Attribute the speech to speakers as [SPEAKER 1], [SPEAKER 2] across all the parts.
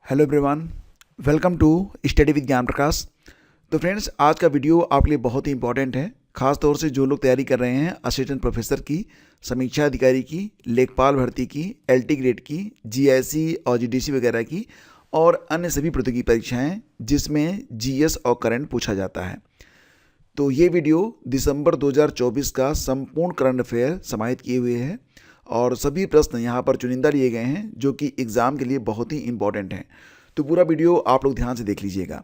[SPEAKER 1] Hello everyone, welcome to study with Gyan Prakash. तो friends, आज का वीडियो आपके लिए बहुत ही इंपॉर्टेंट है, खास तौर से जो लोग तैयारी कर रहे हैं असिस्टेंट प्रोफेसर की, समीक्षा अधिकारी की, लेखपाल भर्ती की, एलटी ग्रेड की, जीआईसी और जीडीसी वगैरह की और अन्य सभी प्रतियोगी परीक्षाएं जिसमें जीएस और करंट पूछा जाता है। तो ये वीडियो दिसंबर 2024 का संपूर्ण करंट अफेयर समाहित किए हुए है और सभी प्रश्न यहाँ पर चुनिंदा लिए गए हैं जो कि एग्ज़ाम के लिए बहुत ही इंपॉर्टेंट हैं। तो पूरा वीडियो आप लोग ध्यान से देख लीजिएगा।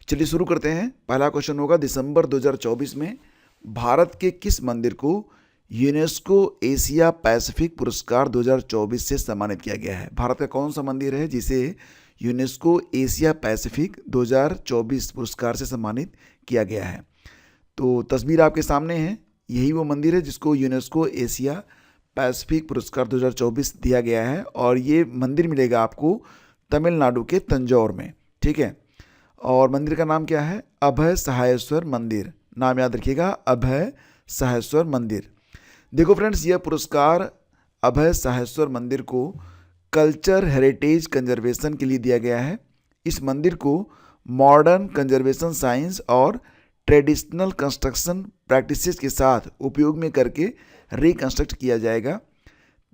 [SPEAKER 1] चलिए शुरू करते हैं। पहला क्वेश्चन होगा, दिसंबर 2024 में भारत के किस मंदिर को यूनेस्को एशिया पैसिफिक पुरस्कार 2024 से सम्मानित किया गया है? भारत का कौन सा मंदिर है जिसे यूनेस्को एशिया पैसिफिक 2024 पुरस्कार से सम्मानित किया गया है? तो तस्वीर आपके सामने है, यही वो मंदिर है जिसको यूनेस्को एशिया पैसिफिक पुरस्कार 2024 दिया गया है और ये मंदिर मिलेगा आपको तमिलनाडु के तंजौर में। ठीक है, और मंदिर का नाम क्या है? अभय सहायेश्वर मंदिर। नाम याद रखिएगा, अभय सहायेश्वर मंदिर। देखो फ्रेंड्स, यह पुरस्कार अभय सहायेश्वर मंदिर को कल्चर हेरिटेज कंजर्वेशन के लिए दिया गया है। इस मंदिर को मॉडर्न कंजर्वेशन साइंस और ट्रेडिशनल कंस्ट्रक्शन प्रैक्टिसेस के साथ उपयोग में करके रिकंस्ट्रक्ट किया जाएगा।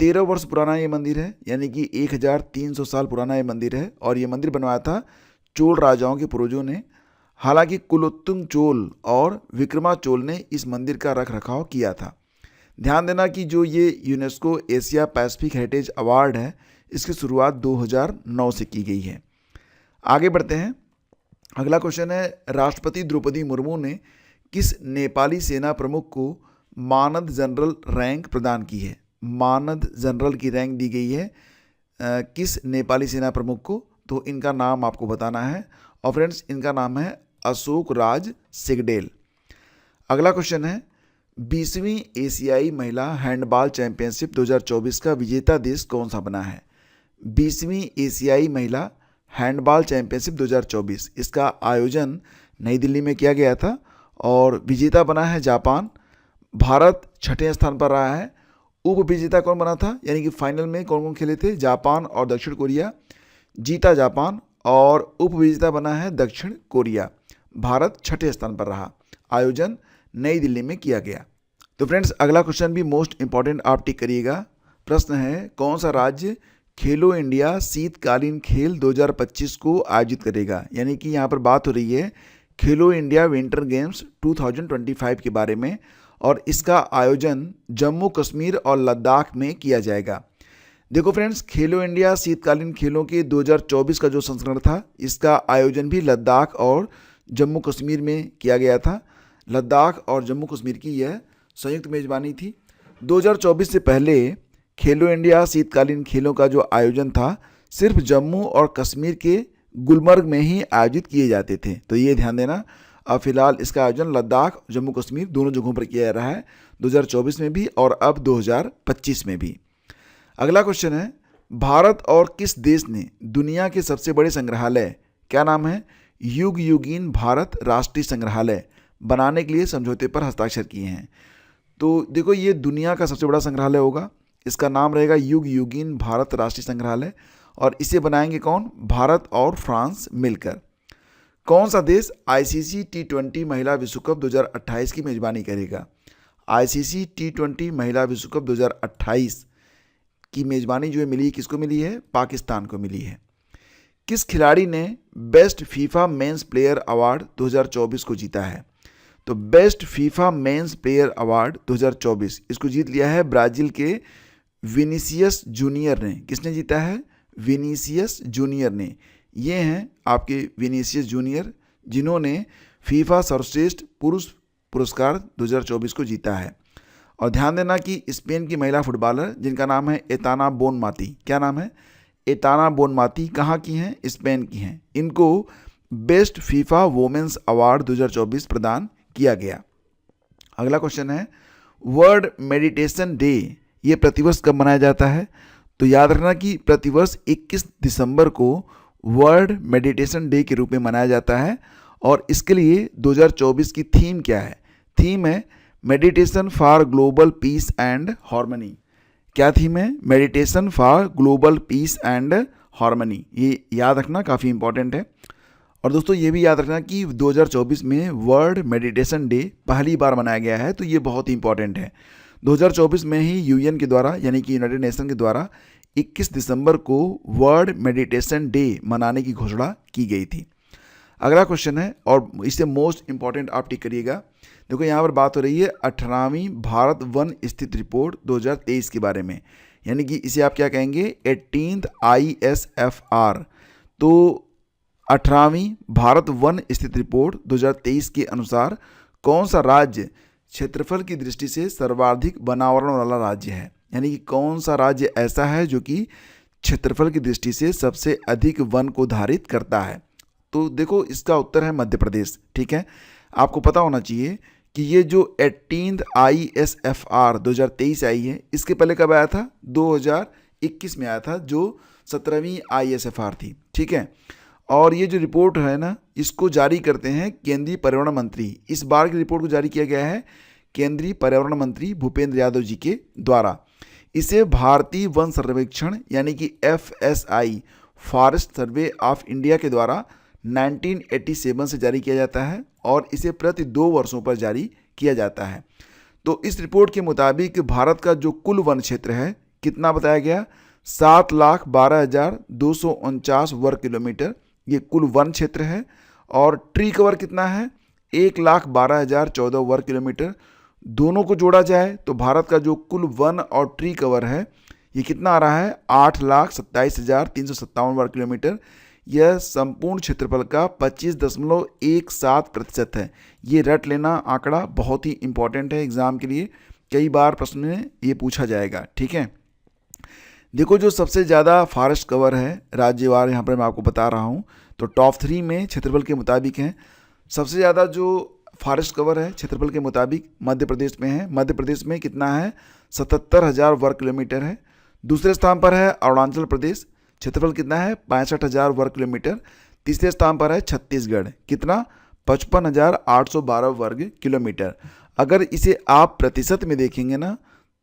[SPEAKER 1] 13 वर्ष पुराना ये मंदिर है, यानी कि 1300 साल पुराना ये मंदिर है और ये मंदिर बनवाया था चोल राजाओं के पूर्वजों ने। हालांकि कुलोत्तुंग चोल और विक्रमा चोल ने इस मंदिर का रख रखाव किया था। ध्यान देना कि जो ये UNESCO Asia Pacific heritage award है, इसकी शुरुआत 2009 से की गई है। आगे बढ़ते हैं। अगला क्वेश्चन है, राष्ट्रपति द्रौपदी मुर्मू ने किस नेपाली सेना प्रमुख को मानद जनरल रैंक प्रदान की है? मानद जनरल की रैंक दी गई है किस नेपाली सेना प्रमुख को? तो इनका नाम आपको बताना है और फ्रेंड्स, इनका नाम है अशोक राज सिगडेल। अगला क्वेश्चन है, 20वीं एशियाई महिला हैंडबॉल चैंपियनशिप 2024 का विजेता देश कौन सा बना है? 20वीं एशियाई महिला हैंडबॉल चैंपियनशिप 2024, इसका आयोजन नई दिल्ली में किया गया था और विजेता बना है जापान। भारत छठे स्थान पर रहा है। उप विजेता कौन बना था, यानी कि फाइनल में कौन कौन खेले थे? जापान और दक्षिण कोरिया। जीता जापान और उप विजेता बना है दक्षिण कोरिया। भारत छठे स्थान पर रहा। आयोजन नई दिल्ली में किया गया। तो फ्रेंड्स, अगला क्वेश्चन भी मोस्ट इंपॉर्टेंट, आप टिक करिएगा। प्रश्न है, कौन सा राज्य खेलो इंडिया शीतकालीन खेल 2025 को आयोजित करेगा? यानी कि यहाँ पर बात हो रही है खेलो इंडिया विंटर गेम्स 2025 के बारे में और इसका आयोजन जम्मू कश्मीर और लद्दाख में किया जाएगा। देखो फ्रेंड्स, खेलो इंडिया शीतकालीन खेलों के 2024 का जो संस्करण था, इसका आयोजन भी लद्दाख और जम्मू कश्मीर में किया गया था। लद्दाख और जम्मू कश्मीर की यह संयुक्त मेजबानी थी। 2024 से पहले खेलो इंडिया शीतकालीन खेलों का जो आयोजन था, सिर्फ जम्मू और कश्मीर के गुलमर्ग में ही आयोजित किए जाते थे। तो ये ध्यान देना। अब फिलहाल इसका आयोजन लद्दाख, जम्मू कश्मीर दोनों जगहों पर किया जा रहा है, 2024 में भी और अब 2025 में भी। अगला क्वेश्चन है, भारत और किस देश ने दुनिया के सबसे बड़े संग्रहालय, क्या नाम है, युग युगीन भारत राष्ट्रीय संग्रहालय बनाने के लिए समझौते पर हस्ताक्षर किए हैं? तो देखो, ये दुनिया का सबसे बड़ा संग्रहालय होगा। इसका नाम रहेगा युग युगीन भारत राष्ट्रीय संग्रहालय और इसे बनाएंगे कौन? भारत और फ्रांस मिलकर। कौन सा देश आईसीसी T20 महिला विश्व कप 2028 की मेजबानी करेगा? आईसीसी T20 महिला विश्व कप 2028 की मेजबानी जो है मिली, किसको मिली है? पाकिस्तान को मिली है। किस खिलाड़ी ने best FIFA men's player award 2024 को जीता है? तो best FIFA men's player award 2024 इसको जीत लिया है ब्राजील के विनीसियस जूनियर ने। किसने जीता है? विनीसियस जूनियर ने। ये हैं आपके विनीसियस जूनियर, जिन्होंने फीफा सर्वश्रेष्ठ पुरुष पुरस्कार 2024 को जीता है। और ध्यान देना कि स्पेन की महिला फुटबॉलर जिनका नाम है एताना बोनमाती, क्या नाम है? एताना बोनमाती, कहाँ की हैं? स्पेन की हैं। इनको बेस्ट फीफा वोमेंस अवार्ड 2024 प्रदान किया गया। अगला क्वेश्चन है, वर्ल्ड मेडिटेशन डे ये प्रतिवर्ष कब मनाया जाता है? तो याद रखना कि प्रतिवर्ष 21 दिसंबर को वर्ल्ड मेडिटेशन डे के रूप में मनाया जाता है और इसके लिए 2024 की थीम क्या है? थीम है meditation for global piece and harmony. क्या थीम है? Meditation for global piece and harmony. ये याद रखना काफ़ी इंपॉर्टेंट है। और दोस्तों ये भी याद रखना कि 2024 में वर्ल्ड मेडिटेशन डे पहली बार मनाया गया है, तो ये बहुत ही इंपॉर्टेंट है। 2024 में ही यूएन के द्वारा यानी कि यूनाइटेड नेशन के द्वारा 21 दिसंबर को वर्ल्ड मेडिटेशन डे मनाने की घोषणा की गई थी। अगला क्वेश्चन है और इससे मोस्ट इंपॉर्टेंट आप टिक करिएगा। देखो यहाँ पर बात हो रही है 18वीं भारत वन स्थित रिपोर्ट 2023 के बारे में, यानी कि इसे आप क्या कहेंगे 18th ISFR। तो 18वीं भारत वन स्थित रिपोर्ट 2023 के अनुसार कौन सा राज्य क्षेत्रफल की दृष्टि से सर्वाधिक वनावरण वाला राज्य है, यानी कि कौन सा राज्य ऐसा है जो कि क्षेत्रफल की दृष्टि से सबसे अधिक वन को धारित करता है। तो देखो इसका उत्तर है मध्य प्रदेश। ठीक है, आपको पता होना चाहिए कि ये जो 18th ISFR 2023 आई है, इसके पहले कब आया था 2021 में आया था, जो 17वीं ISFR थी। ठीक है, और ये जो रिपोर्ट है ना, इसको जारी करते हैं केंद्रीय पर्यावरण मंत्री। इस बार की रिपोर्ट को जारी किया गया है केंद्रीय पर्यावरण मंत्री भूपेंद्र यादव जी के द्वारा। इसे भारतीय वन सर्वेक्षण यानी कि FSI forest survey of India के द्वारा 1987 से जारी किया जाता है और इसे प्रति 2 वर्षों पर जारी किया जाता है। तो इस रिपोर्ट के मुताबिक भारत का जो कुल वन क्षेत्र है कितना बताया गया 7,12,249 वर्ग किलोमीटर, ये कुल वन क्षेत्र है। और ट्री कवर कितना है 1,12,014 वर्ग किलोमीटर। दोनों को जोड़ा जाए तो भारत का जो कुल वन और ट्री कवर है ये कितना आ रहा है 8,27,357 वर्ग किलोमीटर। यह संपूर्ण क्षेत्रफल का 25.17% है। ये रट लेना आंकड़ा बहुत ही इंपॉर्टेंट है एग्जाम के लिए, कई बार प्रश्न में ये पूछा जाएगा। ठीक है, देखो जो सबसे ज़्यादा फॉरेस्ट कवर है राज्यवार यहाँ पर मैं आपको बता रहा हूँ, तो टॉप 3 में क्षेत्रफल के मुताबिक हैं। सबसे ज़्यादा जो फॉरेस्ट कवर है क्षेत्रफल के मुताबिक मध्य प्रदेश में है। मध्य प्रदेश में कितना है 77,000 वर्ग किलोमीटर है। दूसरे स्थान पर है अरुणाचल प्रदेश, क्षेत्रफल कितना है 65,000 वर्ग किलोमीटर। तीसरे स्थान पर है छत्तीसगढ़, कितना 55,812 वर्ग किलोमीटर। अगर इसे आप प्रतिशत में देखेंगे ना,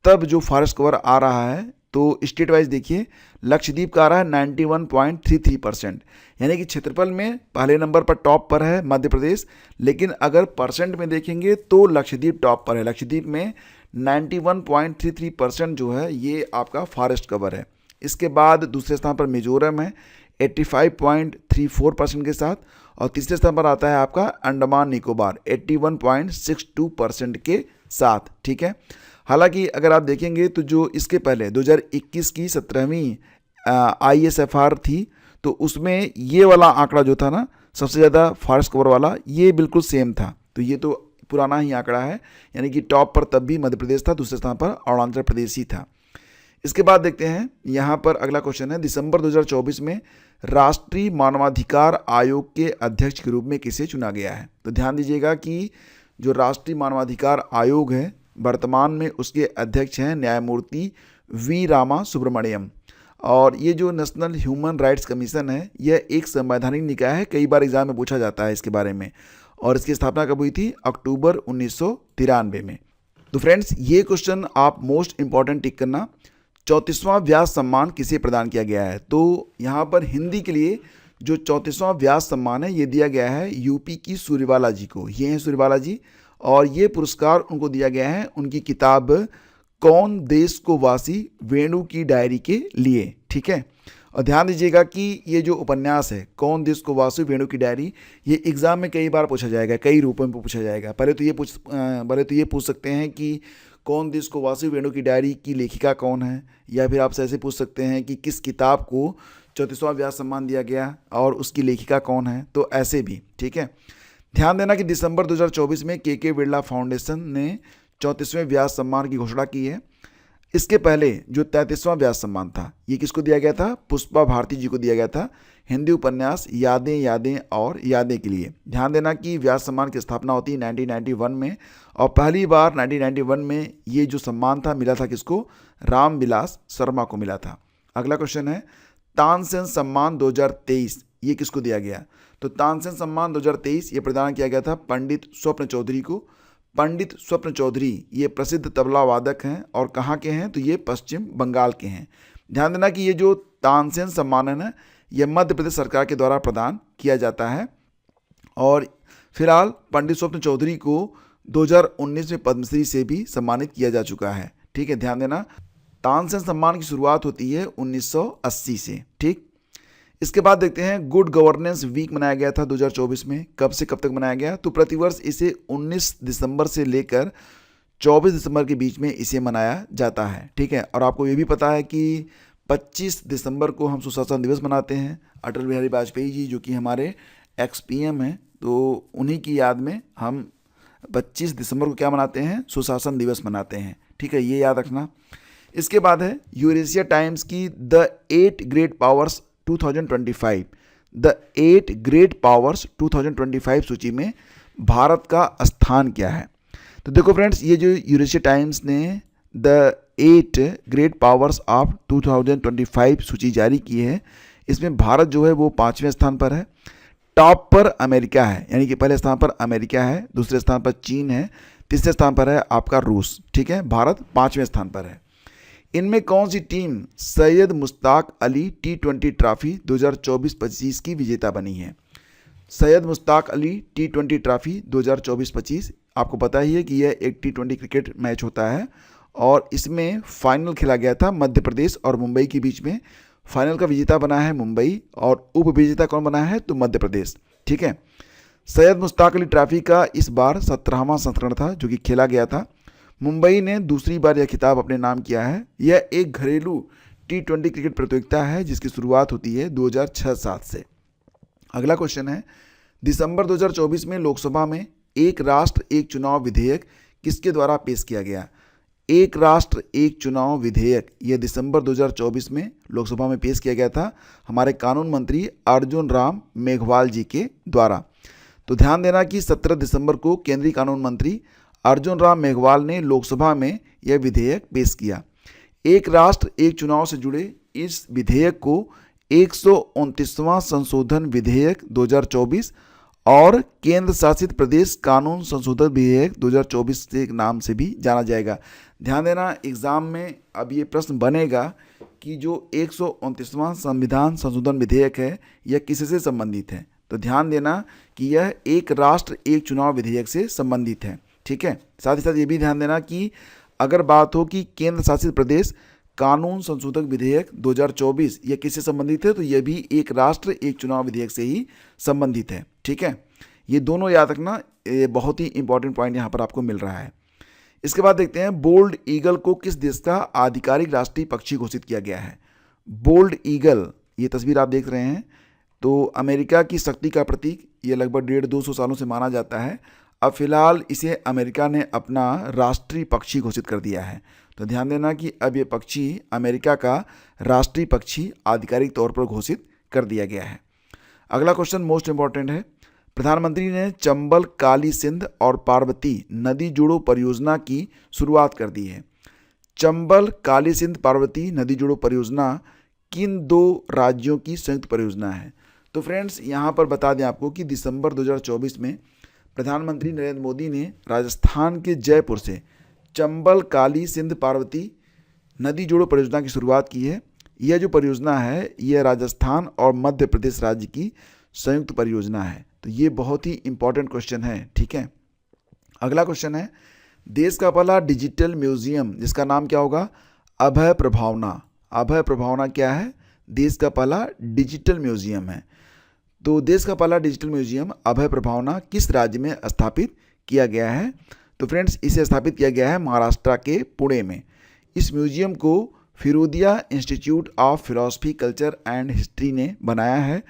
[SPEAKER 1] तब जो फॉरेस्ट कवर आ रहा है तो स्टेट वाइज देखिए लक्षद्वीप का आ रहा है 91.33%, यानी कि क्षेत्रफल में पहले नंबर पर टॉप पर है मध्य प्रदेश, लेकिन अगर परसेंट में देखेंगे तो लक्षद्वीप टॉप पर है। लक्षद्वीप में 91.33% जो है ये आपका फॉरेस्ट कवर है। इसके बाद दूसरे स्थान पर मिजोरम है 85.34% के साथ, और तीसरे स्थान पर आता है आपका अंडमान निकोबार 81.62% के साथ। ठीक है, हालांकि अगर आप देखेंगे तो जो इसके पहले 2021 की 17वीं ISFR थी, तो उसमें ये वाला आंकड़ा जो था ना सबसे ज़्यादा फॉरेस्ट कवर वाला, ये बिल्कुल सेम था। तो ये तो पुराना ही आंकड़ा है, यानी कि टॉप पर तब भी मध्य प्रदेश था, दूसरे स्थान पर अरुणाचल प्रदेश ही था। इसके बाद देखते हैं यहाँ पर अगला क्वेश्चन है, दिसंबर 2024 में राष्ट्रीय मानवाधिकार आयोग के अध्यक्ष के रूप में किसे चुना गया है। तो ध्यान दीजिएगा कि जो राष्ट्रीय मानवाधिकार आयोग है वर्तमान में उसके अध्यक्ष हैं न्यायमूर्ति वी रामा सुब्रमण्यम। और ये जो नेशनल ह्यूमन राइट्स कमीशन है यह एक संवैधानिक निकाय है, कई बार एग्जाम में पूछा जाता है इसके बारे में। और इसकी स्थापना कब हुई थी अक्टूबर 1993 में। तो फ्रेंड्स ये क्वेश्चन आप मोस्ट इंपॉर्टेंट टिक करना, 34वां व्यास सम्मान किसे प्रदान किया गया है। तो यहाँ पर हिंदी के लिए जो 34वां व्यास सम्मान है ये दिया गया है यूपी की सूर्यबाला जी को। ये हैं सूर्यबाला जी, और ये पुरस्कार उनको दिया गया है उनकी किताब कौन देश को वासी वेणु की डायरी के लिए। ठीक है, और ध्यान दीजिएगा कि ये जो उपन्यास है कौन देश को वासी वेणु की डायरी, ये एग्जाम में कई बार पूछा जाएगा, कई रूपों में पूछा जाएगा। पहले तो ये पूछ सकते हैं कि कौन देश को वासी वेणु की डायरी की लेखिका कौन है, या फिर आपसे ऐसे पूछ सकते हैं कि किस किताब को 34वां व्यास सम्मान दिया गया और उसकी लेखिका कौन है। तो ऐसे भी ठीक है, ध्यान देना कि दिसंबर 2024 में के बिरला फाउंडेशन ने 34वें व्यास सम्मान की घोषणा की है। इसके पहले जो 33वां व्यास सम्मान था ये किसको दिया गया था, पुष्पा भारती जी को दिया गया था, हिंदी उपन्यास यादें यादें और यादें के लिए। ध्यान देना कि व्यास सम्मान की स्थापना होती है 1991 में, और पहली बार 1991 में ये जो सम्मान था मिला था किसको, रामविलास शर्मा को मिला था। अगला क्वेश्चन है तानसेन सम्मान 2023 ये किसको दिया गया। तो तानसेन सम्मान 2023 ये प्रदान किया गया था पंडित स्वप्न चौधरी को। पंडित स्वप्न चौधरी ये प्रसिद्ध तबला वादक हैं और कहाँ के हैं, तो ये पश्चिम बंगाल के हैं। ध्यान देना कि ये जो तानसेन सम्मान है यह मध्य प्रदेश सरकार के द्वारा प्रदान किया जाता है। और फिलहाल पंडित स्वप्न चौधरी को 2019 में पद्मश्री से भी सम्मानित किया जा चुका है। ठीक है, ध्यान देना, तानसेन सम्मान की शुरुआत होती है 1980 से। ठीक, इसके बाद देखते हैं गुड गवर्नेंस वीक मनाया गया था 2024 में। कब से कब तक मनाया गया? तो प्रतिवर्ष इसे 19 दिसंबर से लेकर 24 दिसंबर के बीच में इसे मनाया जाता है। ठीक है, और आपको ये भी पता है कि 25 दिसंबर को हम सुशासन दिवस मनाते हैं। अटल बिहारी वाजपेयी जी जो कि हमारे एक्स-पीएम हैं, तो उन्हीं की याद में हम 25 दिसंबर को क्या मनाते हैं? सुशासन दिवस मनाते हैं। ठीक है, ये याद रखना। इसके बाद है यूरेशिया टाइम्स की the 8 great powers 2025, the 8 great powers 2025 सूची में भारत का स्थान क्या है? तो देखो फ्रेंड्स, ये जो यूरेशिया टाइम्स ने द 8 ग्रेट पावर्स ऑफ 2025 सूची जारी की है, इसमें भारत जो है वो 5वें स्थान पर है। टॉप पर अमेरिका है, यानी कि पहले स्थान पर अमेरिका है, दूसरे स्थान पर चीन है, तीसरे स्थान पर है आपका रूस। ठीक है, भारत 5वें स्थान पर है। इनमें कौन सी team Syed Mushtaq Ali T20 trophy 2024-25 की विजेता बनी है? सैयद मुश्ताक अली T20 ट्रॉफी 2024-25 आपको पता ही है कि यह एक T20 क्रिकेट मैच होता है और इसमें फाइनल खेला गया था मध्य प्रदेश और मुंबई के बीच में। फाइनल का विजेता बना है मुंबई और उप विजेता कौन बना है? तो मध्य प्रदेश। ठीक है, सैयद मुश्ताक अली ट्रॉफी का इस बार 17वां संस्करण था जो कि खेला गया था। मुंबई ने दूसरी बार यह खिताब अपने नाम किया है। यह एक घरेलू T20 क्रिकेट प्रतियोगिता है जिसकी शुरुआत होती है 2006-07 से। अगला क्वेश्चन है, दिसंबर 2024 में लोकसभा में एक राष्ट्र एक चुनाव विधेयक किसके द्वारा पेश किया गया? एक राष्ट्र एक चुनाव विधेयक यह दिसंबर 2024 में लोकसभा में पेश किया गया था हमारे कानून मंत्री अर्जुन राम मेघवाल जी के द्वारा। तो ध्यान देना कि 17 दिसंबर को केंद्रीय कानून मंत्री अर्जुन राम मेघवाल ने लोकसभा में यह विधेयक पेश किया। एक राष्ट्र एक चुनाव से जुड़े इस विधेयक को 129वां संशोधन विधेयक 2024 और केंद्र शासित प्रदेश कानून संशोधन विधेयक 2024 के नाम से भी जाना जाएगा। ध्यान देना, एग्जाम में अब ये प्रश्न बनेगा कि जो 129वां संविधान संशोधन विधेयक है यह किससे संबंधित है? तो ध्यान देना कि यह एक राष्ट्र एक चुनाव विधेयक से संबंधित है। ठीक है, साथ ही साथ ये भी ध्यान देना कि अगर बात हो कि केंद्र शासित प्रदेश कानून संशोधक विधेयक 2024 यह किससे संबंधित है? तो यह भी एक राष्ट्र एक चुनाव विधेयक से ही संबंधित है। ठीक है, ये दोनों याद रखना, ये बहुत ही इंपॉर्टेंट पॉइंट यहाँ पर आपको मिल रहा है। इसके बाद देखते हैं बोल्ड ईगल को किस देश का आधिकारिक राष्ट्रीय पक्षी घोषित किया गया है? बोल्ड ईगल, ये तस्वीर आप देख रहे हैं, तो अमेरिका की शक्ति का प्रतीक ये लगभग 150-200 सालों से माना जाता है। अब फिलहाल इसे अमेरिका ने अपना राष्ट्रीय पक्षी घोषित कर दिया है। तो ध्यान देना कि अब ये पक्षी अमेरिका का राष्ट्रीय पक्षी आधिकारिक तौर पर घोषित कर दिया गया है। अगला क्वेश्चन मोस्ट इंपॉर्टेंट है, प्रधानमंत्री ने चंबल काली सिंध और पार्वती नदी जोड़ो परियोजना की शुरुआत कर दी है। चंबल काली सिंध पार्वती नदी जोड़ो परियोजना किन दो राज्यों की संयुक्त परियोजना है? तो फ्रेंड्स, यहाँ पर बता दें आपको कि दिसंबर 2024 में प्रधानमंत्री नरेंद्र मोदी ने राजस्थान के जयपुर से चंबल काली सिंध पार्वती नदी जोड़ो परियोजना की शुरुआत की है। यह जो परियोजना है यह राजस्थान और मध्य प्रदेश राज्य की संयुक्त परियोजना है। तो ये बहुत ही इंपॉर्टेंट क्वेश्चन है। ठीक है, अगला क्वेश्चन है, देश का पहला डिजिटल म्यूजियम जिसका नाम क्या होगा? अभय प्रभावना। अभय प्रभावना क्या है? देश का पहला डिजिटल म्यूजियम है। तो देश का पहला डिजिटल म्यूजियम अभय प्रभावना किस राज्य में स्थापित किया गया है? तो फ्रेंड्स, इसे स्थापित किया गया है महाराष्ट्र के पुणे में। इस म्यूजियम को Firodia institute of philosophy culture and history ने बनाया है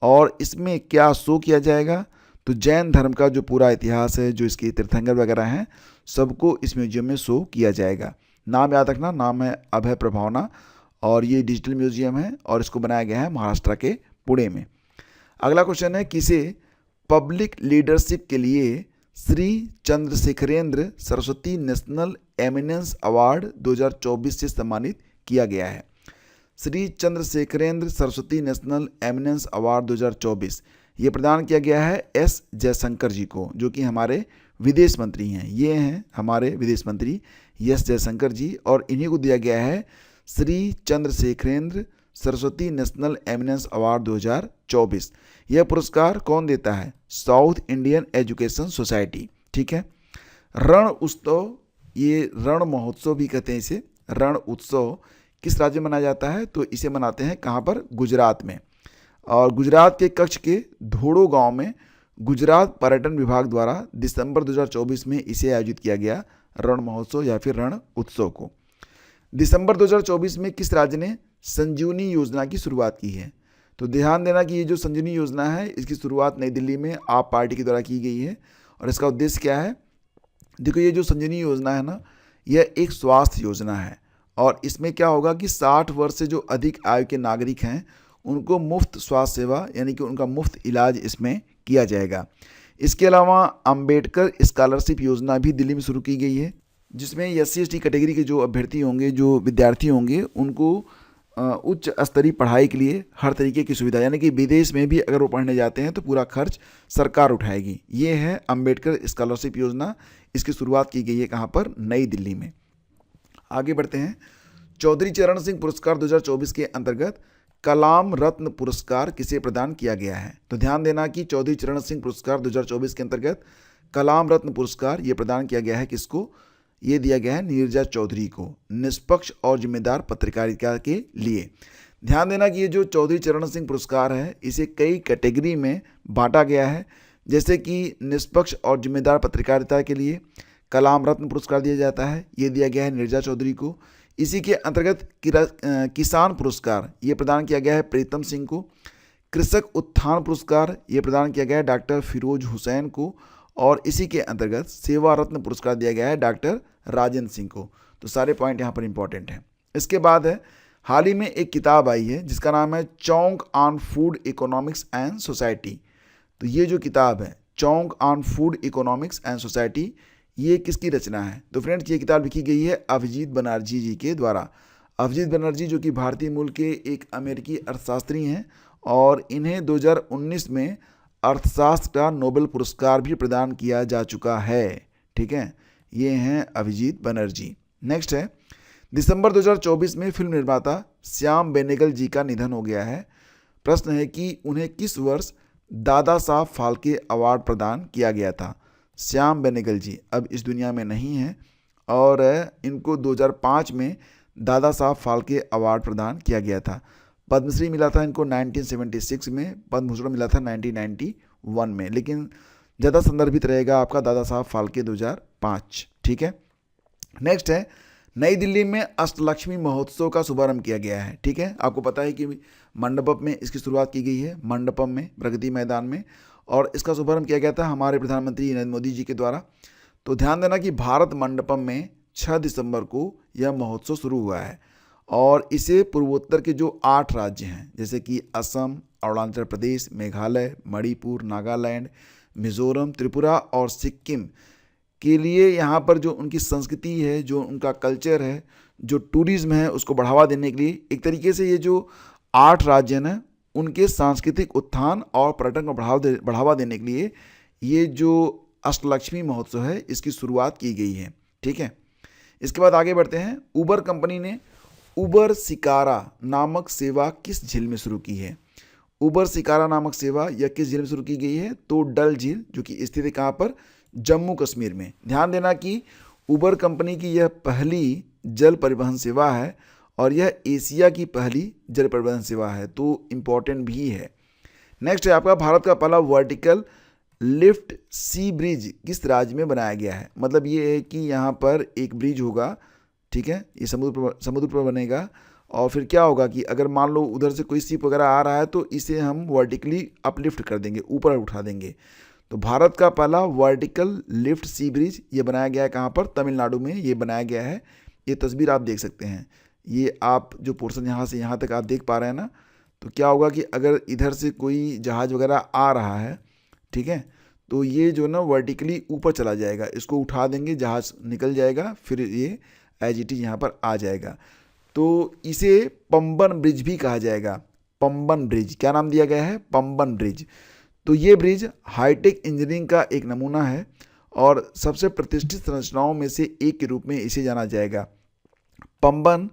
[SPEAKER 1] और इसमें क्या शो किया जाएगा? तो जैन धर्म का जो पूरा इतिहास है, जो इसके तीर्थंकर वगैरह हैं, सबको इस म्यूजियम में शो किया जाएगा। नाम याद रखना, नाम है अभय प्रभावना और ये डिजिटल म्यूजियम है और इसको बनाया गया है महाराष्ट्र के पुणे में। अगला क्वेश्चन है, किसे पब्लिक लीडरशिप के लिए Shri Chandrashekharendra Saraswati national eminence award 2024 से सम्मानित किया गया है? Shri Chandrashekharendra Saraswati national eminence award 2024 ये प्रदान किया गया है एस जयशंकर जी को, जो कि हमारे विदेश मंत्री हैं। ये हैं हमारे विदेश मंत्री एस जयशंकर जी और इन्हीं को दिया गया है Shri Chandrashekharendra Saraswati national eminence award 2024। यह पुरस्कार कौन देता है? South Indian education society. ठीक है। रण उत्सव, ये रण महोत्सव भी कहते हैं इसे, रण उत्सव किस राज्य में मनाया जाता है? तो इसे मनाते हैं कहाँ पर? गुजरात में। और गुजरात के कच्छ के धोड़ो गांव में गुजरात पर्यटन विभाग द्वारा दिसंबर 2024 में इसे आयोजित किया गया, रण महोत्सव या फिर रण उत्सव को। दिसंबर 2024 में किस राज्य ने संजीवनी योजना की शुरुआत की है? तो ध्यान देना कि ये जो संजीवनी योजना है इसकी शुरुआत नई दिल्ली में आप पार्टी के द्वारा की गई है। और इसका उद्देश्य क्या है? देखो, ये जो संजीवनी योजना है ना, यह एक स्वास्थ्य योजना है और इसमें क्या होगा कि 60 वर्ष से जो अधिक आयु के नागरिक हैं उनको मुफ्त स्वास्थ्य सेवा यानी कि उनका मुफ्त इलाज इसमें किया जाएगा। इसके अलावा अंबेडकर स्कॉलरशिप योजना भी दिल्ली में शुरू की गई है, जिसमें SC/ST कैटेगरी के जो अभ्यर्थी होंगे, जो विद्यार्थी होंगे, उनको उच्च स्तरीय पढ़ाई के लिए हर तरीके की सुविधा, यानी कि विदेश में भी अगर वो पढ़ने जाते हैं तो पूरा खर्च सरकार उठाएगी। ये है अंबेडकर स्कॉलरशिप योजना। इसकी शुरुआत की गई है कहाँ पर? नई दिल्ली में। आगे बढ़ते हैं। चौधरी चरण सिंह पुरस्कार 2024 के अंतर्गत कलाम रत्न पुरस्कार किसे प्रदान किया गया है? तो ध्यान देना कि चौधरी चरण सिंह पुरस्कार 2024 के अंतर्गत कलाम रत्न पुरस्कार ये प्रदान किया गया है किसको? ये दिया गया है नीरजा चौधरी को, निष्पक्ष और जिम्मेदार पत्रकारिता के लिए। ध्यान देना कि ये जो चौधरी चरण सिंह पुरस्कार है इसे कई कैटेगरी में बांटा गया है, जैसे कि निष्पक्ष और जिम्मेदार पत्रकारिता के लिए कलाम रत्न पुरस्कार दिया जाता है, ये दिया गया है नीरजा चौधरी को। इसी के अंतर्गत किसान पुरस्कार ये प्रदान किया गया है प्रीतम सिंह को। कृषक उत्थान पुरस्कार ये प्रदान किया गया है डॉक्टर फिरोज हुसैन को। और इसी के अंतर्गत सेवा रत्न पुरस्कार दिया गया है डॉक्टर राजेंद्र सिंह को। तो सारे पॉइंट यहाँ पर इंपॉर्टेंट हैं। इसके बाद है, हाल ही में एक किताब आई है जिसका नाम है चौंक on food economics and society. तो ये जो किताब है चौंक on food economics and society, ये किसकी रचना है? तो फ्रेंड्स, ये किताब लिखी गई है अभिजीत बनर्जी जी के द्वारा। अभिजीत बनर्जी जो कि भारतीय मूल के एक अमेरिकी अर्थशास्त्री हैं और इन्हें 2019 में अर्थशास्त्र का नोबेल पुरस्कार भी प्रदान किया जा चुका है। ठीक है, ये हैं अभिजीत बनर्जी। नेक्स्ट है, दिसंबर 2024 में फिल्म निर्माता श्याम बेनेगल जी का निधन हो गया है। प्रश्न है कि उन्हें किस वर्ष दादा साहब फाल्के अवार्ड प्रदान किया गया था? श्याम बेनेगल जी अब इस दुनिया में नहीं हैं और इनको 2005 में दादा साहब फाल्के अवार्ड प्रदान किया गया था। पद्मश्री मिला था इनको 1976 में, पद्म भूषण मिला था 1991 में, लेकिन ज़्यादा संदर्भित रहेगा आपका दादा साहब फाल्के 2005। ठीक है। नेक्स्ट है, नई दिल्ली में अष्टलक्ष्मी महोत्सव का शुभारंभ किया गया है। ठीक है, आपको पता है कि मंडपम में इसकी शुरुआत की गई है, मंडपम में, प्रगति मैदान में, और इसका शुभारंभ किया गया था हमारे प्रधानमंत्री नरेंद्र मोदी जी के द्वारा। तो ध्यान देना कि भारत मंडपम में 6 दिसंबर को यह महोत्सव शुरू हुआ है और इसे पूर्वोत्तर के जो 8 राज्य हैं जैसे कि असम, अरुणाचल प्रदेश, मेघालय, मणिपुर, नागालैंड, मिजोरम, त्रिपुरा और सिक्किम के लिए यहाँ पर जो उनकी संस्कृति है, जो उनका कल्चर है, जो टूरिज्म है, उसको बढ़ावा देने के लिए एक तरीके से ये जो 8 राज्य हैं ना, उनके सांस्कृतिक उत्थान और पर्यटन को बढ़ावा देने के लिए ये जो अष्टलक्ष्मी महोत्सव है इसकी शुरुआत की गई है। ठीक है, इसके बाद आगे बढ़ते हैं। उबर कंपनी ने उबर शिकारा नामक सेवा किस झील में शुरू की है? उबर शिकारा नामक सेवा यह किस झील में शुरू की गई है? तो डल झील, जो कि स्थित है कहाँ पर? जम्मू कश्मीर में। ध्यान देना कि उबर कंपनी की यह पहली जल परिवहन सेवा है और यह एशिया की पहली जल परिवहन सेवा है, तो इम्पॉर्टेंट भी है। नेक्स्ट है आपका, भारत का पहला वर्टिकल लिफ्ट सी ब्रिज किस राज्य में बनाया गया है? मतलब ये है कि यहाँ पर एक ब्रिज होगा, ठीक है, ये समुद्र पर बनेगा और फिर क्या होगा कि अगर मान लो उधर से कोई शिप वगैरह आ रहा है तो इसे हम वर्टिकली अपलिफ्ट कर देंगे, ऊपर उठा देंगे। तो भारत का पहला वर्टिकल लिफ्ट सी ब्रिज ये बनाया गया है कहाँ पर? तमिलनाडु में ये बनाया गया है। ये तस्वीर आप देख सकते हैं, ये आप जो पोर्शन यहाँ से यहाँ तक आप देख पा रहे हैं ना, तो क्या होगा कि अगर इधर से कोई जहाज़ वगैरह आ रहा है, ठीक है, तो ये जो ना वर्टिकली ऊपर चला जाएगा, इसको उठा देंगे, जहाज़ निकल जाएगा, फिर ये एज इट इज यहाँ पर आ जाएगा। तो इसे पंबन ब्रिज भी कहा जाएगा। पंबन ब्रिज, क्या नाम दिया गया है? पंबन ब्रिज। तो ये ब्रिज हाईटेक इंजीनियरिंग का एक नमूना है और सबसे प्रतिष्ठित संरचनाओं में से एक के रूप में इसे जाना जाएगा। पंबन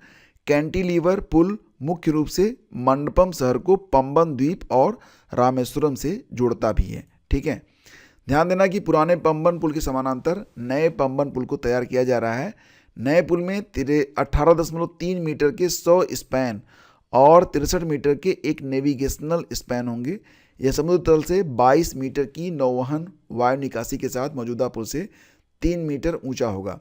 [SPEAKER 1] कैंटिलीवर पुल मुख्य रूप से मंडपम शहर को पंबन द्वीप और रामेश्वरम से जोड़ता भी है। ठीक है, ध्यान देना कि पुराने पंबन पुल के समानांतर नए पंबन पुल को तैयार किया जा रहा है। नए पुल में 18.3 मीटर के 100 स्पैन और 63 मीटर के एक नेविगेशनल स्पैन होंगे। यह समुद्र तल से 22 मीटर की नौवहन वायु निकासी के साथ मौजूदा पुल से 3 मीटर ऊंचा होगा।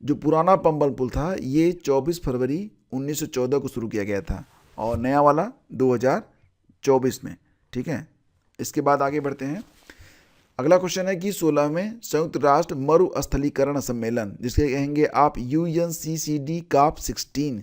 [SPEAKER 1] जो पुराना पंबन पुल था ये 24 फरवरी 1914 को शुरू किया गया था और नया वाला 2024 में। ठीक है, इसके बाद आगे बढ़ते हैं। अगला क्वेश्चन है कि 16वें संयुक्त राष्ट्र मरुस्थलीकरण सम्मेलन, जिसके कहेंगे आप UNCCD COP 16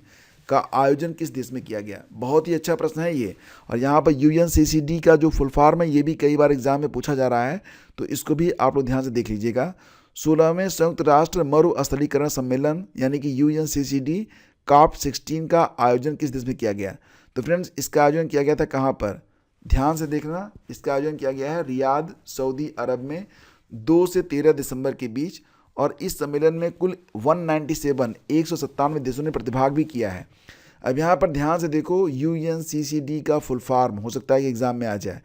[SPEAKER 1] का आयोजन किस देश में किया गया। बहुत ही अच्छा प्रश्न है ये, और यहाँ पर UNCCD का जो फुल फॉर्म है ये भी कई बार एग्जाम में पूछा जा रहा है, तो इसको भी आप लोग ध्यान से देख लीजिएगा। 16वें संयुक्त राष्ट्र मरुस्थलीकरण सम्मेलन यानी कि UNCCD COP 16 का आयोजन किस देश में किया गया। तो फ्रेंड्स, इसका आयोजन किया गया था कहाँ पर, ध्यान से देखना। इसका आयोजन किया गया है रियाद, सऊदी अरब में 2 से 13 दिसंबर के बीच, और इस सम्मेलन में कुल 197 देशों ने प्रतिभाग भी किया है। अब यहाँ पर ध्यान से देखो, UNCCD का फुल फॉर्म हो सकता है कि एग्जाम में आ जाए।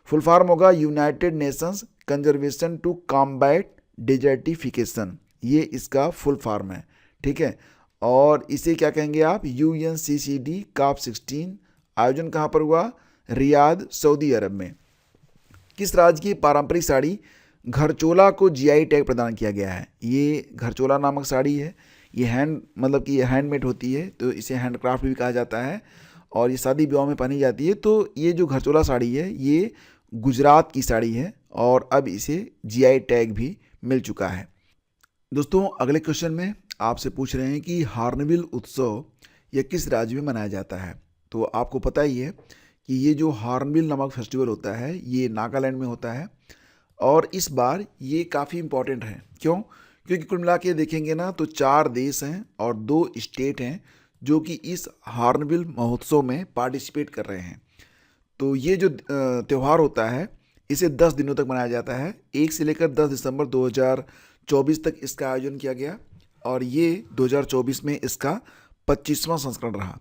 [SPEAKER 1] फुल फॉर्म होगा United Nations conservation to combat desertification, ये इसका फुल फॉर्म है। ठीक है, और इसे क्या कहेंगे आप, UNCCD COP 16 आयोजन कहाँ पर हुआ, रियाद, सऊदी अरब में। किस राज्य की पारंपरिक साड़ी घरचोला को GI टैग प्रदान किया गया है। ये घरचोला नामक साड़ी है, ये हैंडमेड होती है, तो इसे हैंडक्राफ्ट भी कहा जाता है और ये शादी विवाह में पहनी जाती है। तो ये जो घरचोला साड़ी है ये गुजरात की साड़ी है और अब इसे GI टैग भी मिल चुका है। दोस्तों, अगले क्वेश्चन में आपसे पूछ रहे हैं कि हॉर्नबिल उत्सव यह किस राज्य में मनाया जाता है। तो आपको पता ही है कि ये जो हॉर्नबिल नामक फेस्टिवल होता है ये नागालैंड में होता है, और इस बार ये काफ़ी इम्पॉर्टेंट है। क्यों? क्योंकि कुल मिला के देखेंगे ना तो 4 देश हैं और 2 स्टेट हैं जो कि इस हॉर्नबिल महोत्सव में पार्टिसिपेट कर रहे हैं। तो ये जो त्यौहार होता है इसे 10 दिनों तक मनाया जाता है। 1 से लेकर 10 दिसंबर 2024 तक इसका आयोजन किया गया और ये 2024 में इसका 25वां संस्करण रहा।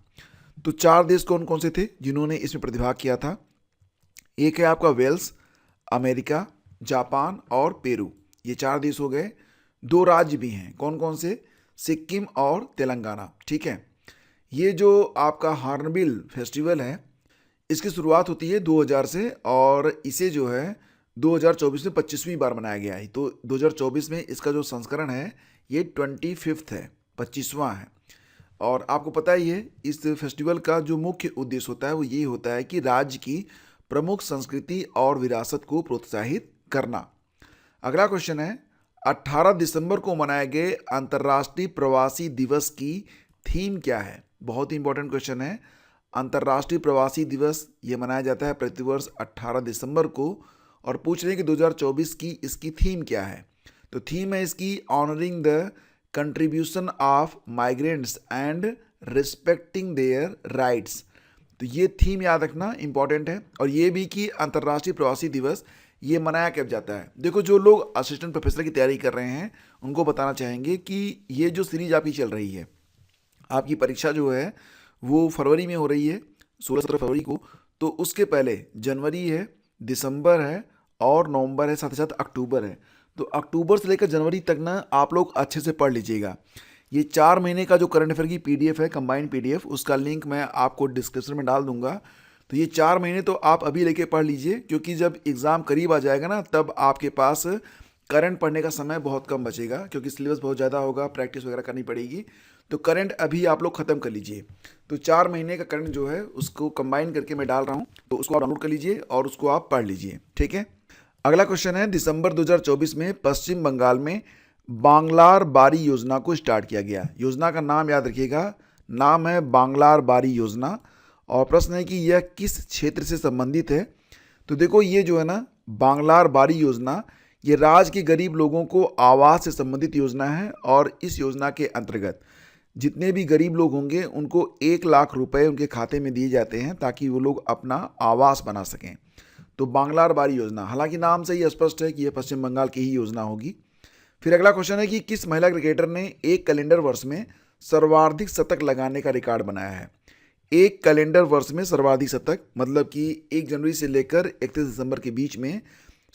[SPEAKER 1] तो 4 देश कौन कौन से थे जिन्होंने इसमें प्रतिभाग किया था। एक है आपका वेल्स, अमेरिका, जापान और पेरू, ये 4 देश हो गए। 2 राज्य भी हैं, कौन कौन से, सिक्किम और तेलंगाना। ठीक है, ये जो आपका हॉर्नबिल फेस्टिवल है इसकी शुरुआत होती है 2000 से और इसे जो है 2024 में 25वीं बार मनाया गया है। तो 2024 में इसका जो संस्करण है ये 25वां है, 25वां है। और आपको पता ही है इस फेस्टिवल का जो मुख्य उद्देश्य होता है वो ये होता है कि राज्य की प्रमुख संस्कृति और विरासत को प्रोत्साहित करना। अगला क्वेश्चन है, 18 दिसंबर को मनाए गए अंतर्राष्ट्रीय प्रवासी दिवस की थीम क्या है। बहुत ही इंपॉर्टेंट क्वेश्चन है। अंतर्राष्ट्रीय प्रवासी दिवस ये मनाया जाता है प्रतिवर्ष 18 दिसंबर को, और पूछ रहे हैं कि 2024 की इसकी थीम क्या है। तो थीम है इसकी honouring the contribution of migrants and respecting their rights. तो ये थीम याद रखना इंपॉर्टेंट है। और ये भी कि अंतर्राष्ट्रीय प्रवासी दिवस ये मनाया कब जाता है। देखो, जो लोग असिस्टेंट प्रोफेसर की तैयारी कर रहे हैं उनको बताना चाहेंगे कि ये जो सीरीज आपकी चल रही है, आपकी परीक्षा जो है वो फरवरी में हो रही है, 16-17 फरवरी को। तो उसके पहले जनवरी है, दिसंबर है और नवंबर है, साथ ही साथ अक्टूबर है। तो अक्टूबर से लेकर जनवरी तक ना आप लोग अच्छे से पढ़ लीजिएगा। ये 4 महीने का जो करंट अफेयर की PDF है, कंबाइंड PDF, उसका लिंक मैं आपको डिस्क्रिप्शन में डाल दूंगा। तो ये 4 महीने तो आप अभी लेके पढ़ लीजिए, क्योंकि जब एग्ज़ाम करीब आ जाएगा ना तब आपके पास करंट पढ़ने का समय बहुत कम बचेगा, क्योंकि सिलेबस बहुत ज़्यादा होगा, प्रैक्टिस वगैरह करनी पड़ेगी। तो करंट अभी आप लोग ख़त्म कर लीजिए। तो 4 महीने का करंट जो है उसको कंबाइन करके मैं डाल रहा हूँ, तो उसको आप डाउनलोड कर लीजिए और उसको आप पढ़ लीजिए। ठीक है, अगला क्वेश्चन है, दिसंबर 2024 में पश्चिम बंगाल में बांग्लार बारी योजना को स्टार्ट किया गया। योजना का नाम याद रखिएगा, नाम है बांग्लार बारी योजना। और प्रश्न है कि यह किस क्षेत्र से संबंधित है। तो देखो, ये जो है ना बांग्लार बारी योजना, ये राज्य के गरीब लोगों को आवास से संबंधित योजना है। और इस योजना के अंतर्गत जितने भी गरीब लोग होंगे उनको 1 लाख रुपए उनके खाते में दिए जाते हैं ताकि वो लोग अपना आवास बना सकें। तो बांग्लार बारी योजना, हालांकि नाम से ही स्पष्ट है कि यह पश्चिम बंगाल की ही योजना होगी। फिर अगला क्वेश्चन है कि किस महिला क्रिकेटर ने एक कैलेंडर वर्ष में सर्वाधिक शतक लगाने का रिकॉर्ड बनाया है। एक कैलेंडर वर्ष में सर्वाधिक शतक, मतलब कि 1 जनवरी से लेकर 31 दिसंबर के बीच में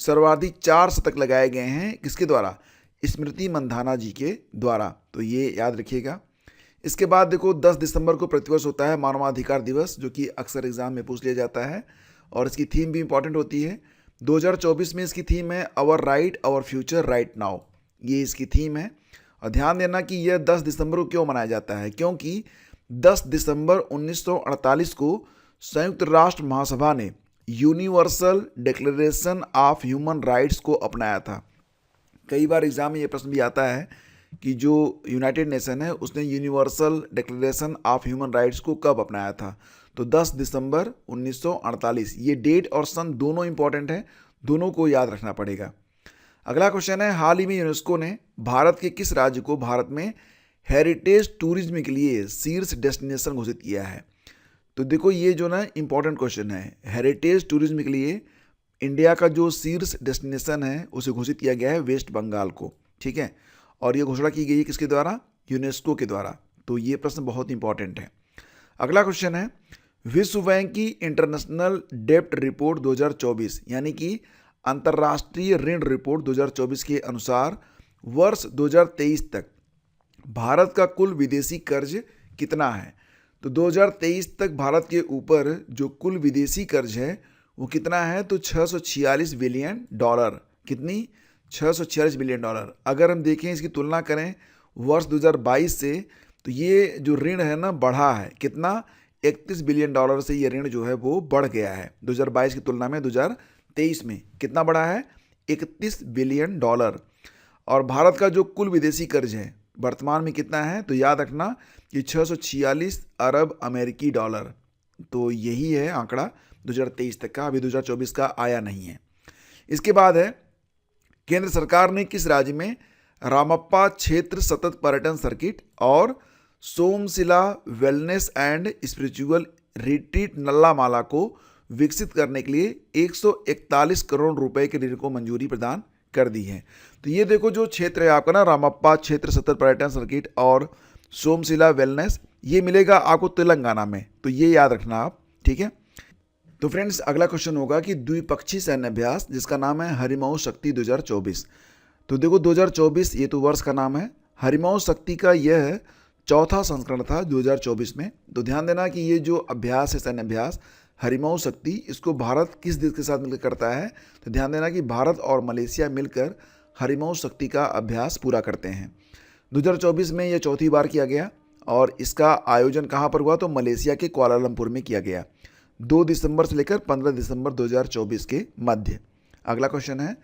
[SPEAKER 1] सर्वाधिक 4 शतक लगाए गए हैं। किसके द्वारा? स्मृति मंधाना जी के द्वारा। तो ये याद रखिएगा। इसके बाद देखो 10 दिसंबर को प्रतिवर्ष होता है मानवाधिकार दिवस, जो कि अक्सर एग्जाम में पूछ लिया जाता है और इसकी थीम भी इंपॉर्टेंट होती है। 2024 में इसकी थीम है our right our future right now, ये इसकी थीम है। और ध्यान देना कि यह 10 दिसंबर को क्यों मनाया जाता है, क्योंकि 10 दिसंबर 1948 को संयुक्त राष्ट्र महासभा ने universal declaration of human rights को अपनाया था। कई बार एग्जाम में ये प्रश्न भी आता है कि जो यूनाइटेड नेशन है उसने universal declaration of human rights को कब अपनाया था। तो 10 दिसंबर 1948, ये डेट और सन दोनों इंपॉर्टेंट है, दोनों को याद रखना पड़ेगा। अगला क्वेश्चन है, हाल ही में यूनेस्को ने भारत के किस राज्य को भारत में हेरिटेज टूरिज्म के लिए शीर्ष डेस्टिनेशन घोषित किया है? तो देखो ये जो ना इंपॉर्टेंट क्वेश्चन है, हेरिटेज टूरिज्म के लिए इंडिया का जो शीर्ष डेस्टिनेशन है उसे घोषित किया गया है वेस्ट बंगाल को, ठीक है। और ये घोषणा की गई है किसके द्वारा? यूनेस्को के द्वारा। तो ये प्रश्न बहुत इंपॉर्टेंट है। अगला क्वेश्चन है, विश्व बैंक की इंटरनेशनल डेब्ट रिपोर्ट 2024 यानी कि अंतर्राष्ट्रीय ऋण रिपोर्ट 2024 के अनुसार वर्ष 2023 तक भारत का कुल विदेशी कर्ज कितना है? तो 2023 तक भारत के ऊपर जो कुल विदेशी कर्ज है वो कितना है? तो 646 बिलियन डॉलर। कितनी? 646 बिलियन डॉलर। अगर हम देखें इसकी तुलना करें वर्ष 2022 से, तो ये जो ऋण है ना बढ़ा है। कितना? 31 बिलियन डॉलर से ये ऋण जो है वो बढ़ गया है 2022 की तुलना में। 2023 में कितना बढ़ा है? 31 बिलियन डॉलर। और भारत का जो कुल विदेशी कर्ज है वर्तमान में कितना है? तो याद रखना कि 646 अरब अमेरिकी डॉलर। तो यही है आंकड़ा 2023 तक का, अभी 2024 का आया नहीं है। इसके बाद है, केंद्र सरकार ने किस राज्य में रामप्पा क्षेत्र सतत पर्यटन सर्किट और Somasila wellness and spiritual retreat Nallamala को विकसित करने के लिए 141 करोड़ रुपए के ऋण को मंजूरी प्रदान कर दी है? तो ये देखो जो क्षेत्र है आपका ना, रामप्पा क्षेत्र सतत पर्यटन सर्किट और सोमशिला वेलनेस, ये मिलेगा आपको तेलंगाना में। तो ये याद रखना आप, ठीक है। तो फ्रेंड्स अगला क्वेश्चन होगा कि द्विपक्षीय सैन्य अभ्यास जिसका नाम है हरिमऊ शक्ति 2024। तो देखो 2024 ये तो वर्ष का नाम है, हरिमऊ शक्ति का यह चौथा संस्करण था 2024 में। तो ध्यान देना कि ये जो अभ्यास है सैन्य अभ्यास हरिमऊ शक्ति, इसको भारत किस देश के साथ मिलकर करता है? तो ध्यान देना कि भारत और मलेशिया मिलकर हरिमऊ शक्ति का अभ्यास पूरा करते हैं। 2024 में यह चौथी बार किया गया और इसका आयोजन कहाँ पर हुआ? तो मलेशिया के कुआलालंपुर में किया गया 2 दिसंबर से लेकर 15 दिसंबर 2024 के मध्य। अगला क्वेश्चन है,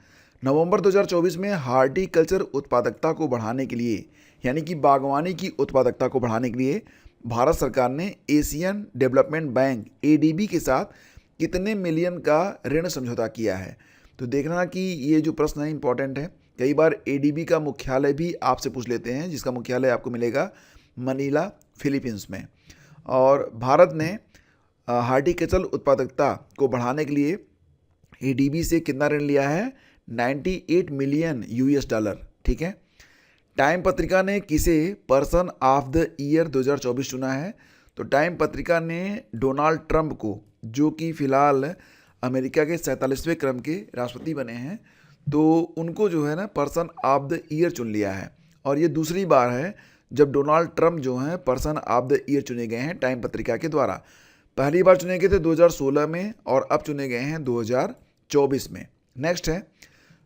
[SPEAKER 1] नवंबर 2024 में हार्टिकल्चर उत्पादकता को बढ़ाने के लिए यानी कि बागवानी की उत्पादकता को बढ़ाने के लिए भारत सरकार ने एशियन डेवलपमेंट बैंक एडीबी के साथ कितने मिलियन का ऋण समझौता किया है? तो देखना कि ये जो प्रश्न है इंपॉर्टेंट है। कई बार एडीबी का मुख्यालय भी आपसे पूछ लेते हैं, जिसका मुख्यालय आपको मिलेगा मनीला, फिलीपींस में। और भारत ने हार्टिकल्चर उत्पादकता को बढ़ाने के लिए एडीबी से कितना ऋण लिया है? 98 मिलियन यूएस डॉलर, ठीक है। टाइम पत्रिका ने किसे पर्सन ऑफ द ईयर 2024 चुना है? तो टाइम पत्रिका ने डोनाल्ड ट्रंप को, जो कि फिलहाल अमेरिका के 47वें क्रम के राष्ट्रपति बने हैं, तो उनको जो है ना पर्सन ऑफ द ईयर चुन लिया है। और ये दूसरी बार है जब डोनाल्ड ट्रंप जो हैं पर्सन ऑफ द ईयर चुने गए हैं टाइम पत्रिका के द्वारा। पहली बार चुने गए थे 2016 में और अब चुने गए हैं 2024 में। नेक्स्ट है,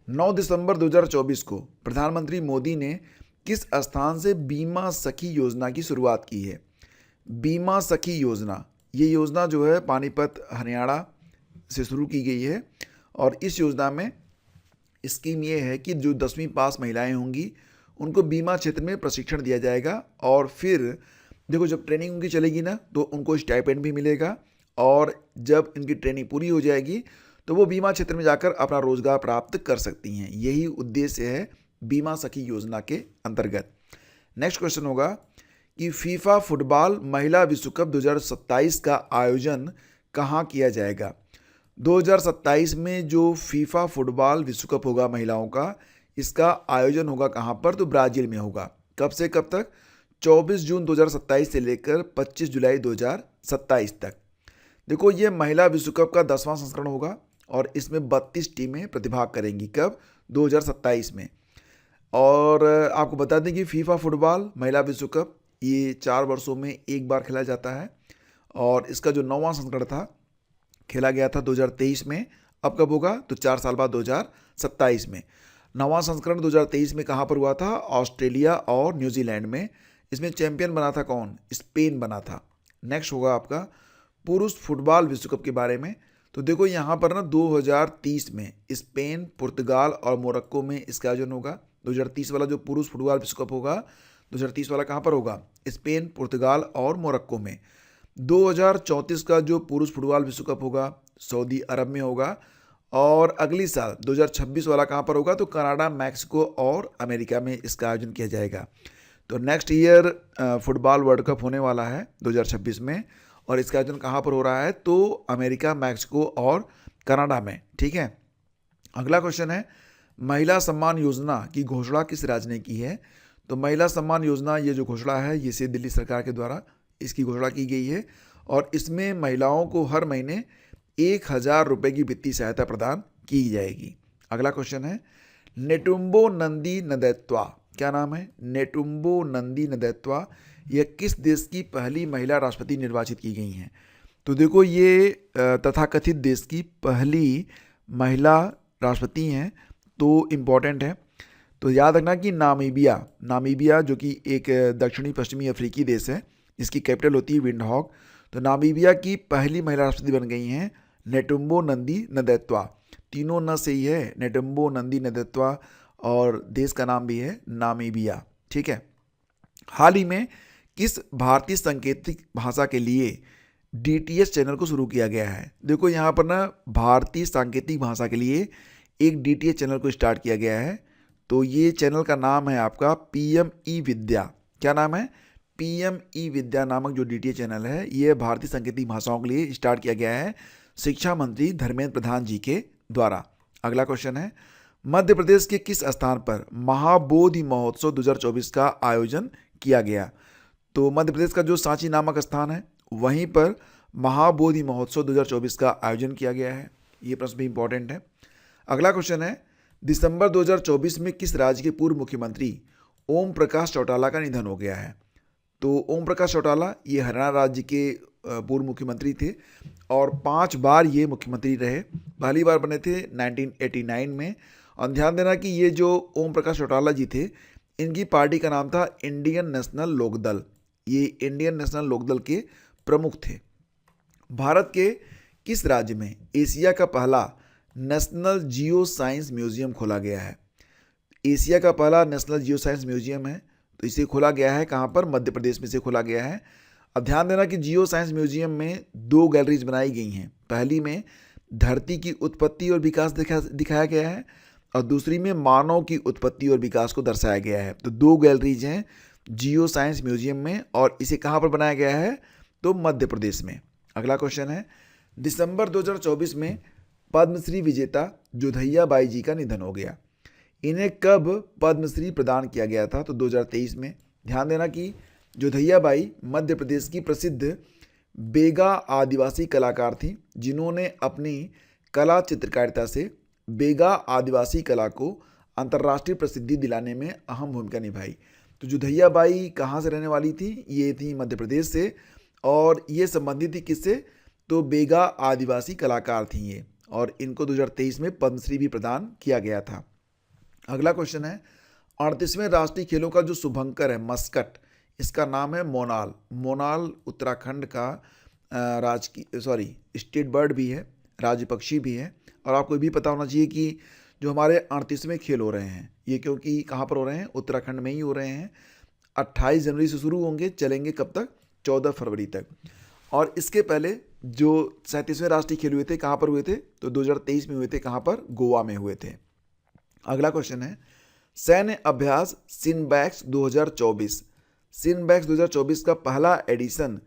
[SPEAKER 1] 9 दिसंबर 2024 को प्रधानमंत्री मोदी ने किस स्थान से बीमा सखी योजना की शुरुआत की है? बीमा सखी योजना, ये योजना जो है पानीपत हरियाणा से शुरू की गई है और इस योजना में स्कीम ये है कि जो 10वीं पास महिलाएं होंगी उनको बीमा क्षेत्र में प्रशिक्षण दिया जाएगा और फिर देखो जब ट्रेनिंग उनकी चलेगी ना तो उनको स्टाइपेंड भी मिलेगा और जब इनकी ट्रेनिंग पूरी हो जाएगी तो वो बीमा क्षेत्र में जाकर अपना रोजगार प्राप्त कर सकती हैं। यही उद्देश्य है बीमा सखी योजना के अंतर्गत। नेक्स्ट क्वेश्चन होगा कि फीफा फुटबॉल महिला विश्व कप 2027 का आयोजन कहाँ किया जाएगा? 2027 में जो फीफा फुटबॉल विश्व कप होगा महिलाओं का, इसका आयोजन होगा कहाँ पर? तो ब्राज़ील में होगा। कब से कब तक? 24 जून 2027 से लेकर 25 जुलाई 2027 तक। देखो ये महिला विश्व कप का 10वां संस्करण होगा और इसमें 32 टीमें प्रतिभाग करेंगी। कब? 2027 में। और आपको बता दें कि फीफा फुटबॉल महिला विश्व कप ये 4 वर्षों में एक बार खेला जाता है और इसका जो 9वां संस्करण था खेला गया था 2023 में। अब कब होगा? तो 4 साल बाद 2027 में। 9वां संस्करण 2023 में कहाँ पर हुआ था? ऑस्ट्रेलिया और न्यूजीलैंड में। इसमें चैंपियन बना था कौन? स्पेन बना था। नेक्स्ट होगा आपका पुरुष फुटबॉल विश्व कप के बारे में। तो देखो यहाँ पर ना 2030 में स्पेन, पुर्तगाल और मोरक्को में इसका आयोजन होगा। 2030 वाला जो पुरुष फुटबॉल विश्व कप होगा, 2030 वाला कहाँ पर होगा? स्पेन, पुर्तगाल और मोरक्को में। 2034 का जो पुरुष फुटबॉल विश्व कप होगा सऊदी अरब में होगा। और अगली साल 2026 वाला कहाँ पर होगा? तो कनाडा, मैक्सिको और अमेरिका में इसका आयोजन किया जाएगा। तो next year football world cup होने वाला है 2026 में और इसका आयोजन कहाँ पर हो रहा है? तो अमेरिका, मैक्सिको और कनाडा में। ठीक है। अगला क्वेश्चन है महिला सम्मान योजना की घोषणा किस राज्य ने की है? तो महिला सम्मान योजना ये जो घोषणा है ये से दिल्ली सरकार के द्वारा इसकी घोषणा की गई है और इसमें महिलाओं को हर महीने 1000 रुपये की वित्तीय सहायता प्रदान की जाएगी। अगला क्वेश्चन है नेटुम्बो नंदी नदैत्वा, क्या नाम है? नेटुम्बो नंदी नदैत्वा, यह किस देश की पहली महिला राष्ट्रपति निर्वाचित की गई हैं? तो देखो ये तथाकथित देश की पहली महिला राष्ट्रपति हैं, तो इम्पॉर्टेंट है। तो याद रखना कि नामीबिया जो कि एक दक्षिणी पश्चिमी अफ्रीकी देश है, इसकी कैपिटल होती है विंडहॉक। तो नामीबिया की पहली महिला राष्ट्रपति बन गई हैं नेटुम्बो नंदी नदैत्वा। तीनों न से ही है, नेटुम्बो नंदी नदैत्वा और देश का नाम भी है नामीबिया। ठीक है। हाल ही में किस भारतीय सांकेतिक भाषा के लिए DTH चैनल को शुरू किया गया है? देखो यहाँ पर ना भारतीय सांकेतिक भाषा के लिए एक DTH चैनल को स्टार्ट किया गया है। तो ये चैनल का नाम है आपका PM विद्या। क्या नाम है? PM विद्या नामक जो DTH चैनल है ये भारतीय सांकेतिक भाषाओं के लिए स्टार्ट किया गया है शिक्षा मंत्री धर्मेंद्र प्रधान जी के द्वारा। अगला क्वेश्चन है मध्य प्रदेश के किस स्थान पर महाबोधि महोत्सव 2024 का आयोजन किया गया? तो मध्य प्रदेश का जो सांची नामक स्थान है वहीं पर महाबोधि महोत्सव 2024 का आयोजन किया गया है। ये प्रश्न भी इंपॉर्टेंट है। अगला क्वेश्चन है दिसंबर 2024 में किस राज्य के पूर्व मुख्यमंत्री ओम प्रकाश चौटाला का निधन हो गया है? तो ओम प्रकाश चौटाला ये हरियाणा राज्य के पूर्व मुख्यमंत्री थे और 5 बार ये मुख्यमंत्री रहे। पहली बार बने थे 1989 में। और ध्यान देना कि ये जो ओम प्रकाश चौटाला जी थे इनकी पार्टी का नाम था इंडियन नेशनल लोकदल। ये इंडियन नेशनल लोकदल के प्रमुख थे। भारत के किस राज्य में एशिया का पहला नेशनल जियो साइंस म्यूजियम खोला गया है? एशिया का पहला नेशनल जियो साइंस म्यूजियम है, तो इसे खोला गया है कहाँ पर? मध्य प्रदेश में से खोला गया है। अब ध्यान देना कि जियो साइंस म्यूजियम में 2 गैलरीज बनाई गई हैं। पहली में धरती की उत्पत्ति और विकास दिखाया गया है और दूसरी में मानव की उत्पत्ति और विकास को दर्शाया गया है। तो 2 गैलरीज हैं जियो साइंस म्यूजियम में और इसे कहाँ पर बनाया गया है? तो मध्य प्रदेश में। अगला क्वेश्चन है दिसंबर 2024 में पद्मश्री विजेता जोधैया बाई जी का निधन हो गया। इन्हें कब पद्मश्री प्रदान किया गया था? तो 2023 में। ध्यान देना कि जोधैया बाई मध्य प्रदेश की प्रसिद्ध बेगा आदिवासी कलाकार थी जिन्होंने अपनी कला चित्रकारिता से बेगा आदिवासी कला को अंतर्राष्ट्रीय प्रसिद्धि दिलाने में अहम भूमिका निभाई। तो जोधैया बाई कहाँ से रहने वाली थी? ये थी मध्य प्रदेश से और ये संबंधित थी किससे? तो बेगा आदिवासी कलाकार थी ये और इनको 2023 में पद्मश्री भी प्रदान किया गया था। अगला क्वेश्चन है 38वें राष्ट्रीय खेलों का जो शुभंकर है मस्कट, इसका नाम है मोनाल। मोनाल उत्तराखंड का स्टेट बर्ड भी है, राज्य पक्षी भी है। और आपको ये भी पता होना चाहिए कि जो हमारे 38वें खेल हो रहे हैं ये क्योंकि कहाँ पर हो रहे हैं? उत्तराखंड में ही हो रहे हैं। 28 जनवरी से शुरू होंगे, चलेंगे कब तक? 14 फरवरी तक। और इसके पहले जो 37वें राष्ट्रीय खेल हुए थे कहाँ पर हुए थे? तो 2023 में हुए थे। कहाँ पर? गोवा में हुए थे। अगला क्वेश्चन है सैन्य अभ्यास सिनबैक्स 2024। सिनबैक्स 2024 का पहला एडिशन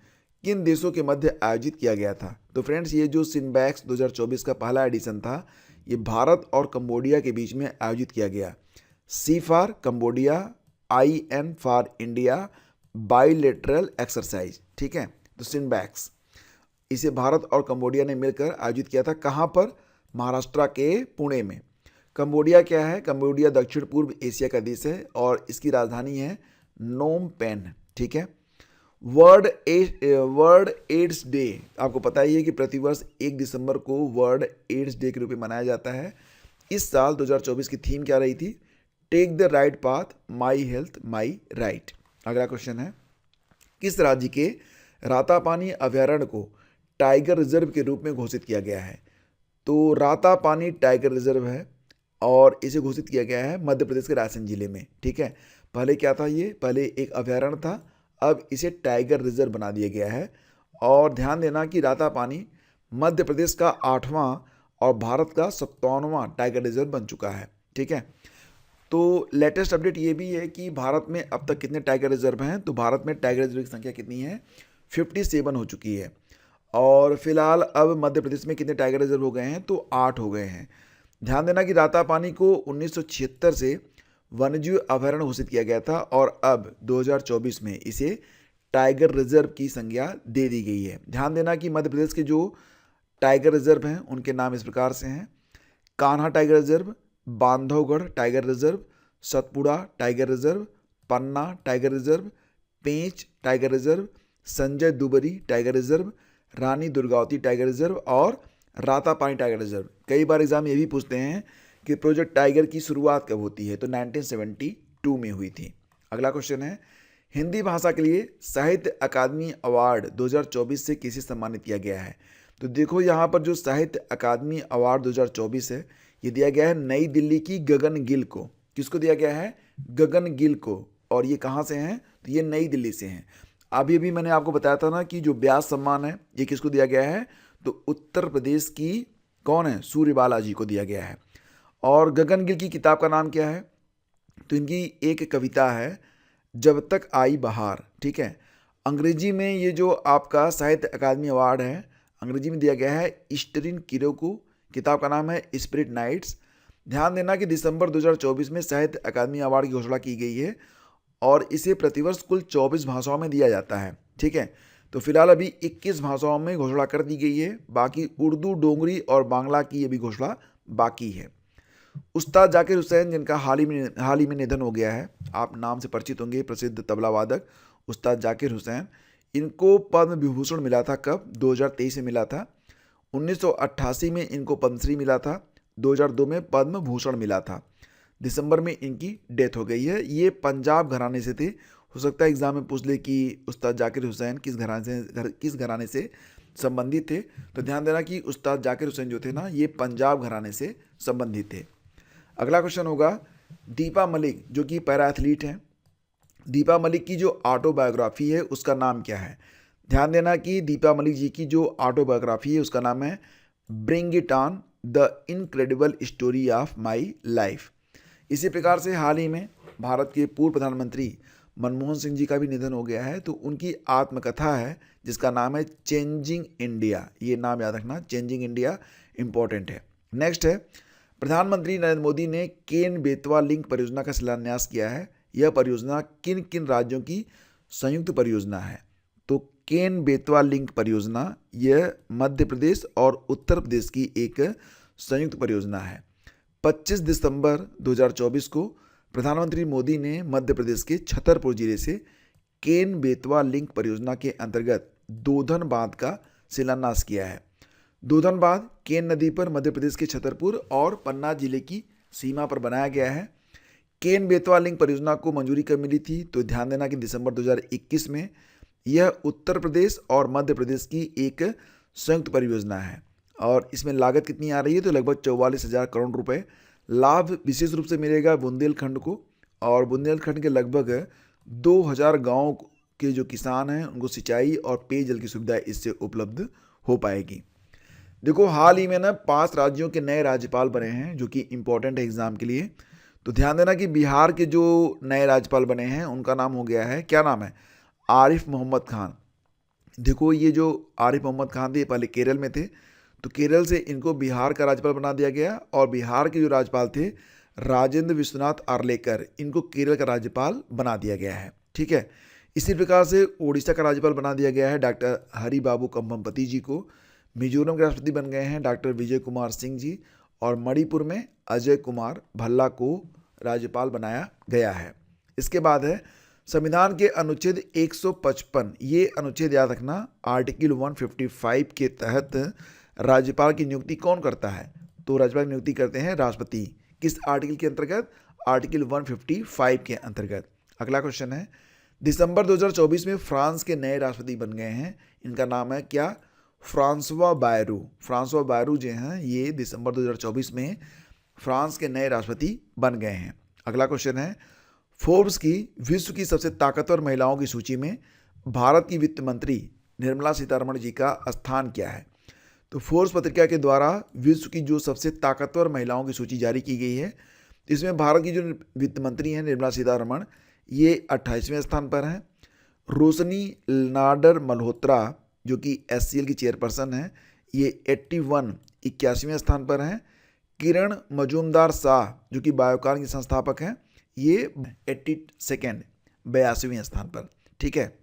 [SPEAKER 1] किन देशों के मध्य आयोजित किया गया था? तो फ्रेंड्स ये जो सिनबैक्स 2024 का पहला एडिशन था ये भारत और कंबोडिया के बीच में आयोजित किया गया। C for Cambodia, IN for India, bilateral exercise, ठीक है। तो सिनबैक्स, इसे भारत और कंबोडिया ने मिलकर आयोजित किया था। कहाँ पर? महाराष्ट्र के पुणे में। कंबोडिया क्या है? कंबोडिया दक्षिण पूर्व एशिया का देश है और इसकी राजधानी है नोम पेन, ठीक है। वर्ल्ड एड्स डे, आपको पता ही है कि प्रतिवर्ष 1 दिसंबर को वर्ल्ड एड्स डे के रूप में मनाया जाता है। इस साल 2024 की थीम क्या रही थी? Take the right path, my health my right. अगला क्वेश्चन है, किस राज्य के रातापानी अभयारण्य को टाइगर रिजर्व के रूप में घोषित किया गया है? तो रातापानी टाइगर रिजर्व है और इसे घोषित किया गया है मध्य प्रदेश के रायसेन जिले में, ठीक है। पहले क्या था? ये पहले एक अभयारण्य था, अब इसे टाइगर रिजर्व बना दिया गया है। और ध्यान देना कि रातापानी मध्य प्रदेश का 8वां और भारत का 57वां टाइगर रिजर्व बन चुका है, ठीक है। तो लेटेस्ट अपडेट ये भी है कि भारत में अब तक कितने टाइगर रिजर्व हैं? तो भारत में टाइगर रिजर्व की संख्या कितनी है? 57 हो चुकी है। और फिलहाल अब मध्य प्रदेश में कितने टाइगर रिजर्व हो गए हैं? तो 8 हो गए हैं। ध्यान देना कि रातापानी को 1976 से वन्यजीव अभयारण्य घोषित किया गया था और अब 2024 में इसे टाइगर रिजर्व की संज्ञा दे दी गई है। ध्यान देना कि मध्य प्रदेश के जो टाइगर रिजर्व हैं उनके नाम इस प्रकार से हैं: Kanha tiger reserve, Bandhavgarh tiger reserve, Satpura tiger reserve, Panna tiger reserve, Pench tiger reserve, Sanjay Dubri tiger reserve, Rani Durgavati tiger reserve और रातापानी टाइगर रिजर्व। कई बार एग्जाम ये भी पूछते हैं कि प्रोजेक्ट टाइगर की शुरुआत कब होती है? तो 1972 में हुई थी। अगला क्वेश्चन है, हिंदी भाषा के लिए साहित्य अकादमी अवार्ड 2024 से किसे सम्मानित किया गया है? तो देखो यहाँ पर जो साहित्य अकादमी अवार्ड 2024 है ये दिया गया है नई दिल्ली की गगन गिल को। किसको दिया गया है? गगन गिल को। और ये कहाँ से हैं? तो ये नई दिल्ली से हैं। अभी अभी मैंने आपको बताया था ना कि जो व्यास सम्मान है ये किसको दिया गया है? तो उत्तर प्रदेश की कौन है? सूर्यबाला जी को दिया गया है। और गगन गिल की किताब का नाम क्या है? तो इनकी एक कविता है जब तक आई बहार, ठीक है। अंग्रेजी में ये जो आपका साहित्य अकादमी अवार्ड है अंग्रेजी में दिया गया है ईस्टरिन किरोको। किताब का नाम है स्पिरिट नाइट्स। ध्यान देना कि दिसंबर 2024 में साहित्य अकादमी अवार्ड की घोषणा की गई है और इसे प्रतिवर्ष कुल 24 भाषाओं में दिया जाता है, ठीक है। तो फिलहाल अभी 21 भाषाओं में घोषणा कर दी गई है, बाकी उर्दू, डोगरी और बांग्ला की अभी घोषणा बाकी है। उस्ताद जाकिर हुसैन जिनका हाल ही में निधन हो गया है, आप नाम से परिचित होंगे, प्रसिद्ध तबला वादक उस्ताद जाकिर हुसैन। इनको पद्म विभूषण मिला था कब? 2023 में मिला था। 1988 में इनको पद्मश्री मिला था, 2002 में पद्म भूषण मिला था। दिसंबर में इनकी डेथ हो गई है। ये पंजाब घराने से थे। हो सकता है एग्जाम में पूछ ले कि उस्ताद जाकिर हुसैन किस घराने से संबंधित थे। तो ध्यान देना कि उस्ताद जाकिर हुसैन जो थे ना ये पंजाब घराने से संबंधित थे। अगला क्वेश्चन होगा, दीपा मलिक जो कि पैरा एथलीट हैं, दीपा मलिक की जो ऑटोबायोग्राफी है उसका नाम क्या है? ध्यान देना कि दीपा मलिक जी की जो ऑटोबायोग्राफी है उसका नाम है bring it on, the incredible story of my life. इसी प्रकार से हाल ही में भारत के पूर्व प्रधानमंत्री मनमोहन सिंह जी का भी निधन हो गया है। तो उनकी आत्मकथा है जिसका नाम है चेंजिंग इंडिया। ये नाम याद रखना, चेंजिंग इंडिया इंपॉर्टेंट है। नेक्स्ट है, प्रधानमंत्री नरेंद्र मोदी ने केन बेतवा लिंक परियोजना का शिलान्यास किया है। यह परियोजना किन किन राज्यों की संयुक्त परियोजना है? तो केन बेतवा लिंक परियोजना यह मध्य प्रदेश और उत्तर प्रदेश की एक संयुक्त परियोजना है। 25 दिसंबर 2024 को प्रधानमंत्री मोदी ने मध्य प्रदेश के छतरपुर जिले से केन बेतवा लिंक परियोजना के अंतर्गत दोधन बांध का शिलान्यास किया है। दोधन बांध केन नदी पर मध्य प्रदेश के छतरपुर और पन्ना जिले की सीमा पर बनाया गया है। केन बेतवा लिंक परियोजना को मंजूरी कब मिली थी? तो ध्यान देना कि दिसंबर 2021 में। यह उत्तर प्रदेश और मध्य प्रदेश की एक संयुक्त परियोजना है और इसमें लागत कितनी आ रही है? तो लगभग 44,000 करोड़ रुपए। लाभ विशेष रूप से मिलेगा बुंदेलखंड को और बुंदेलखंड के लगभग 2000 गाँव के जो किसान हैं उनको सिंचाई और पेयजल की सुविधा इससे उपलब्ध हो पाएगी। देखो हाल ही में ना 5 राज्यों के नए राज्यपाल बने हैं जो कि इम्पोर्टेंट है एग्जाम के लिए। तो ध्यान देना कि बिहार के जो नए राज्यपाल बने हैं उनका नाम हो गया है, क्या नाम है? आरिफ मोहम्मद खान। देखो ये जो आरिफ मोहम्मद खान थे पहले केरल में थे, तो केरल से इनको बिहार का राज्यपाल बना दिया गया और बिहार के जो राज्यपाल थे राजेंद्र विश्वनाथ आर्लेकर, इनको केरल का राज्यपाल बना दिया गया है, ठीक है। इसी प्रकार से ओडिशा का राज्यपाल बना दिया गया है डॉक्टर हरि बाबू कंभमपति जी को। मिजोरम के राष्ट्रपति बन गए हैं डॉक्टर विजय कुमार सिंह जी, और मणिपुर में अजय कुमार भल्ला को राज्यपाल बनाया गया है। इसके बाद है संविधान के अनुच्छेद 155, ये अनुच्छेद याद रखना, आर्टिकल 155 के तहत राज्यपाल की नियुक्ति कौन करता है? तो राज्यपाल की नियुक्ति करते हैं राष्ट्रपति। किस आर्टिकल के अंतर्गत? आर्टिकल 155 के अंतर्गत। अगला क्वेश्चन है, दिसंबर 2024 में फ्रांस के नए राष्ट्रपति बन गए हैं, इनका नाम है क्या? Francois Bayrou. फ्रांसवा बायरू जो हैं ये दिसंबर 2024 में फ्रांस के नए राष्ट्रपति बन गए हैं। अगला क्वेश्चन है, फोर्ब्स की विश्व की सबसे ताकतवर महिलाओं की सूची में भारत की वित्त मंत्री निर्मला सीतारमण जी का स्थान क्या है? तो फोर्ब्स पत्रिका के द्वारा विश्व की जो सबसे ताकतवर महिलाओं की सूची जारी की गई है, इसमें भारत की जो वित्त मंत्री हैं निर्मला सीतारमण, ये 28वें स्थान पर हैं। रोशनी नाडर मल्होत्रा जो कि SCL की चेयरपर्सन है, ये 81वें स्थान पर हैं। किरण मजूमदार शाह जो कि बायोकॉन की संस्थापक हैं, ये 82वें स्थान पर। ठीक है,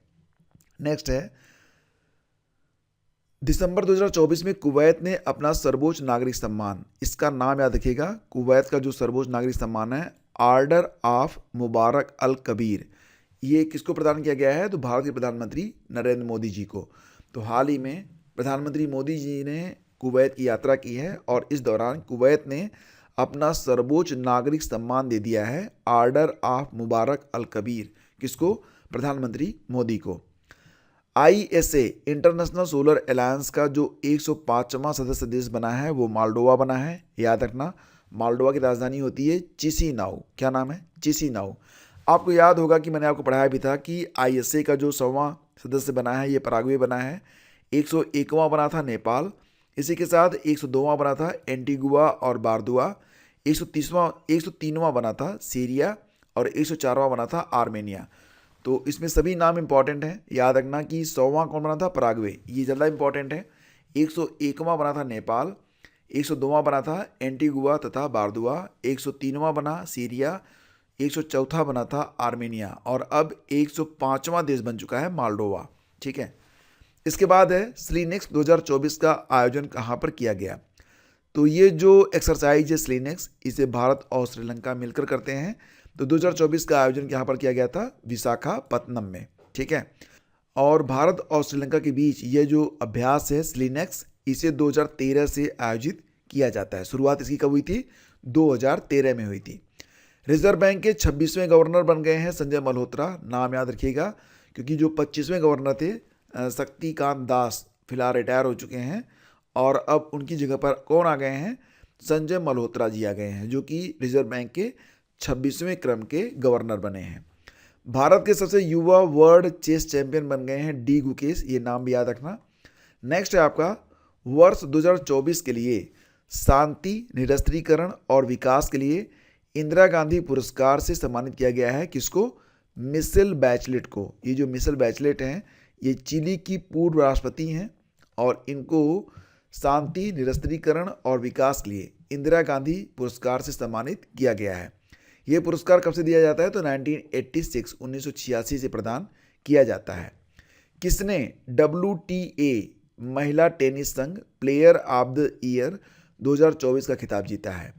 [SPEAKER 1] नेक्स्ट है, दिसंबर 2024 में कुवैत ने अपना सर्वोच्च नागरिक सम्मान, इसका नाम याद रखिएगा, कुवैत का जो सर्वोच्च नागरिक सम्मान है ऑर्डर ऑफ मुबारक अल कबीर, ये किसको प्रदान किया गया है? तो भारत के प्रधानमंत्री नरेंद्र मोदी जी को। तो हाल ही में प्रधानमंत्री मोदी जी ने कुवैत की यात्रा की है और इस दौरान कुवैत ने अपना सर्वोच्च नागरिक सम्मान दे दिया है ऑर्डर ऑफ मुबारक अल कबीर, किसको? प्रधानमंत्री मोदी को। ISA इंटरनेशनल सोलर अलायंस का जो 105वां सदस्य देश बना है वो मोल्डोवा बना है, याद रखना। मोल्डोवा की राजधानी होती है चिसिनाउ। क्या नाम है? चिसिनाउ। आपको याद होगा कि मैंने आपको पढ़ाया भी था कि ISA का जो 100वां सदस्य बना है ये पराग्वे बना है, 101वां बना था नेपाल, इसी के साथ 102वां बना था एंटीगुआ और बारदुआ, 103वां बना था सीरिया और 104वां बना था आर्मेनिया। तो इसमें सभी नाम इंपॉर्टेंट हैं, याद रखना कि 100वां कौन बना था? पराग्वे, ये ज़्यादा इंपॉर्टेंट है। 101वां बना था नेपाल, 102वां बना था एंटीगुआ तथा बारदुआ, 103वां बना सीरिया, 104वां बना था आर्मेनिया और अब 105वां देश बन चुका है मोल्डोवा। ठीक है, इसके बाद है स्लीनेक्स 2024 का आयोजन कहाँ पर किया गया? तो ये जो एक्सरसाइज है स्लीनेक्स, इसे भारत और श्रीलंका मिलकर करते हैं। तो 2024 का आयोजन यहाँ पर किया गया था विशाखापत्तनम में। ठीक है, और भारत और श्रीलंका के बीच ये जो अभ्यास है स्लीनेक्स, इसे 2013 से आयोजित किया जाता है। शुरुआत इसकी कब हुई थी? 2013 में हुई थी। रिजर्व बैंक के 26वें गवर्नर बन गए हैं संजय मल्होत्रा, नाम याद रखिएगा, क्योंकि जो 25वें गवर्नर थे शक्तिकांत दास फिलहाल रिटायर हो चुके हैं और अब उनकी जगह पर कौन आ गए हैं? संजय मल्होत्रा जी आ गए हैं, जो कि रिजर्व बैंक के 26वें क्रम के गवर्नर बने हैं। भारत के सबसे युवा वर्ल्ड चेस चैंपियन बन गए हैं डी गुकेश, ये नाम भी याद रखना। नेक्स्ट है आपका, वर्ष 2024 के लिए शांति, निरस्त्रीकरण और विकास के लिए इंदिरा गांधी पुरस्कार से सम्मानित किया गया है। किसको? मिशेल बैचलेट को। ये जो मिशेल बैचलेट हैं ये चिली की पूर्व राष्ट्रपति हैं और इनको शांति, निरस्त्रीकरण और विकास के लिए इंदिरा गांधी पुरस्कार से सम्मानित किया गया है। ये पुरस्कार कब से दिया जाता है? तो 1986 से प्रदान किया जाता है। किसने WTA महिला टेनिस संघ प्लेयर ऑफ द ईयर 2024 का खिताब जीता है?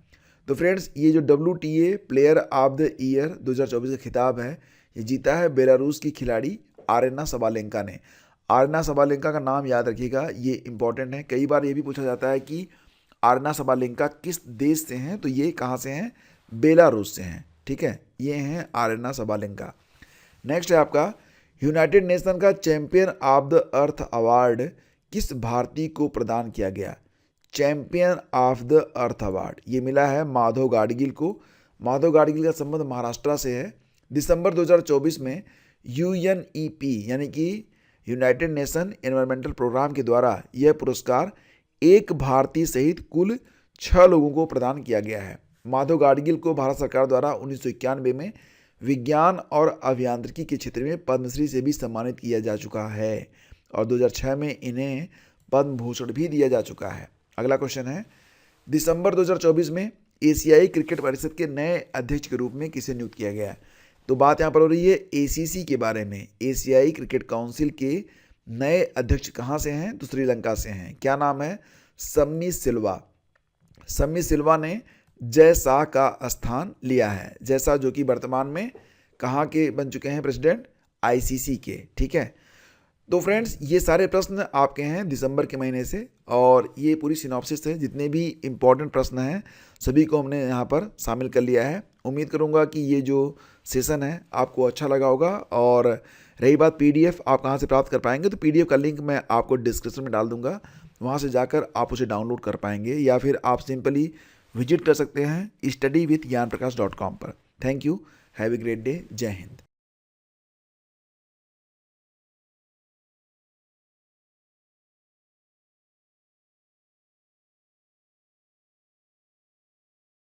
[SPEAKER 1] तो फ्रेंड्स, ये जो WTA player of the year 2024 का खिताब है ये जीता है बेलारूस की खिलाड़ी आरेना सबालेंका ने। आरेना सबालेंका का नाम याद रखिएगा, ये इंपॉर्टेंट है। कई बार ये भी पूछा जाता है कि आरेना सबालेंका किस देश से हैं, तो ये कहाँ से हैं? बेलारूस से हैं। ठीक है, ये हैं आरेना सबालेंका। नेक्स्ट है आपका, यूनाइटेड नेशन का champion of the earth award किस भारतीय को प्रदान किया गया? Champion of the earth award ये मिला है माधव गाडगिल को। माधव गाडगिल का संबंध महाराष्ट्र से है। दिसंबर 2024 में UNEP यानी कि यूनाइटेड नेशन एनवायरमेंटल प्रोग्राम के द्वारा यह पुरस्कार एक भारतीय सहित कुल 6 लोगों को प्रदान किया गया है। माधव गाडगिल को भारत सरकार द्वारा 1991 में विज्ञान और अभियांत्रिकी के क्षेत्र में पद्मश्री से भी सम्मानित किया जा चुका है और 2006 में इन्हें पद्म भूषण भी दिया जा चुका है। अगला क्वेश्चन है, दिसंबर 2024 में एशियाई क्रिकेट परिषद के नए अध्यक्ष के रूप में किसे नियुक्त किया गया? तो बात यहाँ पर हो रही है ACC के बारे में। एशियाई क्रिकेट काउंसिल के नए अध्यक्ष कहाँ से हैं? तो श्रीलंका से हैं। क्या नाम है? सम्मी सिल्वा। सम्मी सिल्वा ने जय शाह का स्थान लिया है। जय शाह जो कि वर्तमान में कहाँ के बन चुके हैं प्रेसिडेंट? ICC के। ठीक है, तो फ्रेंड्स ये सारे प्रश्न आपके हैं दिसंबर के महीने से, और ये पूरी सिनॉप्सिस है। जितने भी इम्पोर्टेंट प्रश्न हैं सभी को हमने यहाँ पर शामिल कर लिया है। उम्मीद करूँगा कि ये जो सेशन है आपको अच्छा लगा होगा। और रही बात PDF आप कहाँ से प्राप्त कर पाएंगे, तो PDF का लिंक मैं आपको डिस्क्रिप्शन में डाल दूँगा, वहाँ से जाकर आप उसे डाउनलोड कर पाएंगे, या फिर आप सिंपली विजिट कर सकते हैं studywithgyanprakash.com पर। Thank you, have a great day, जय हिंद।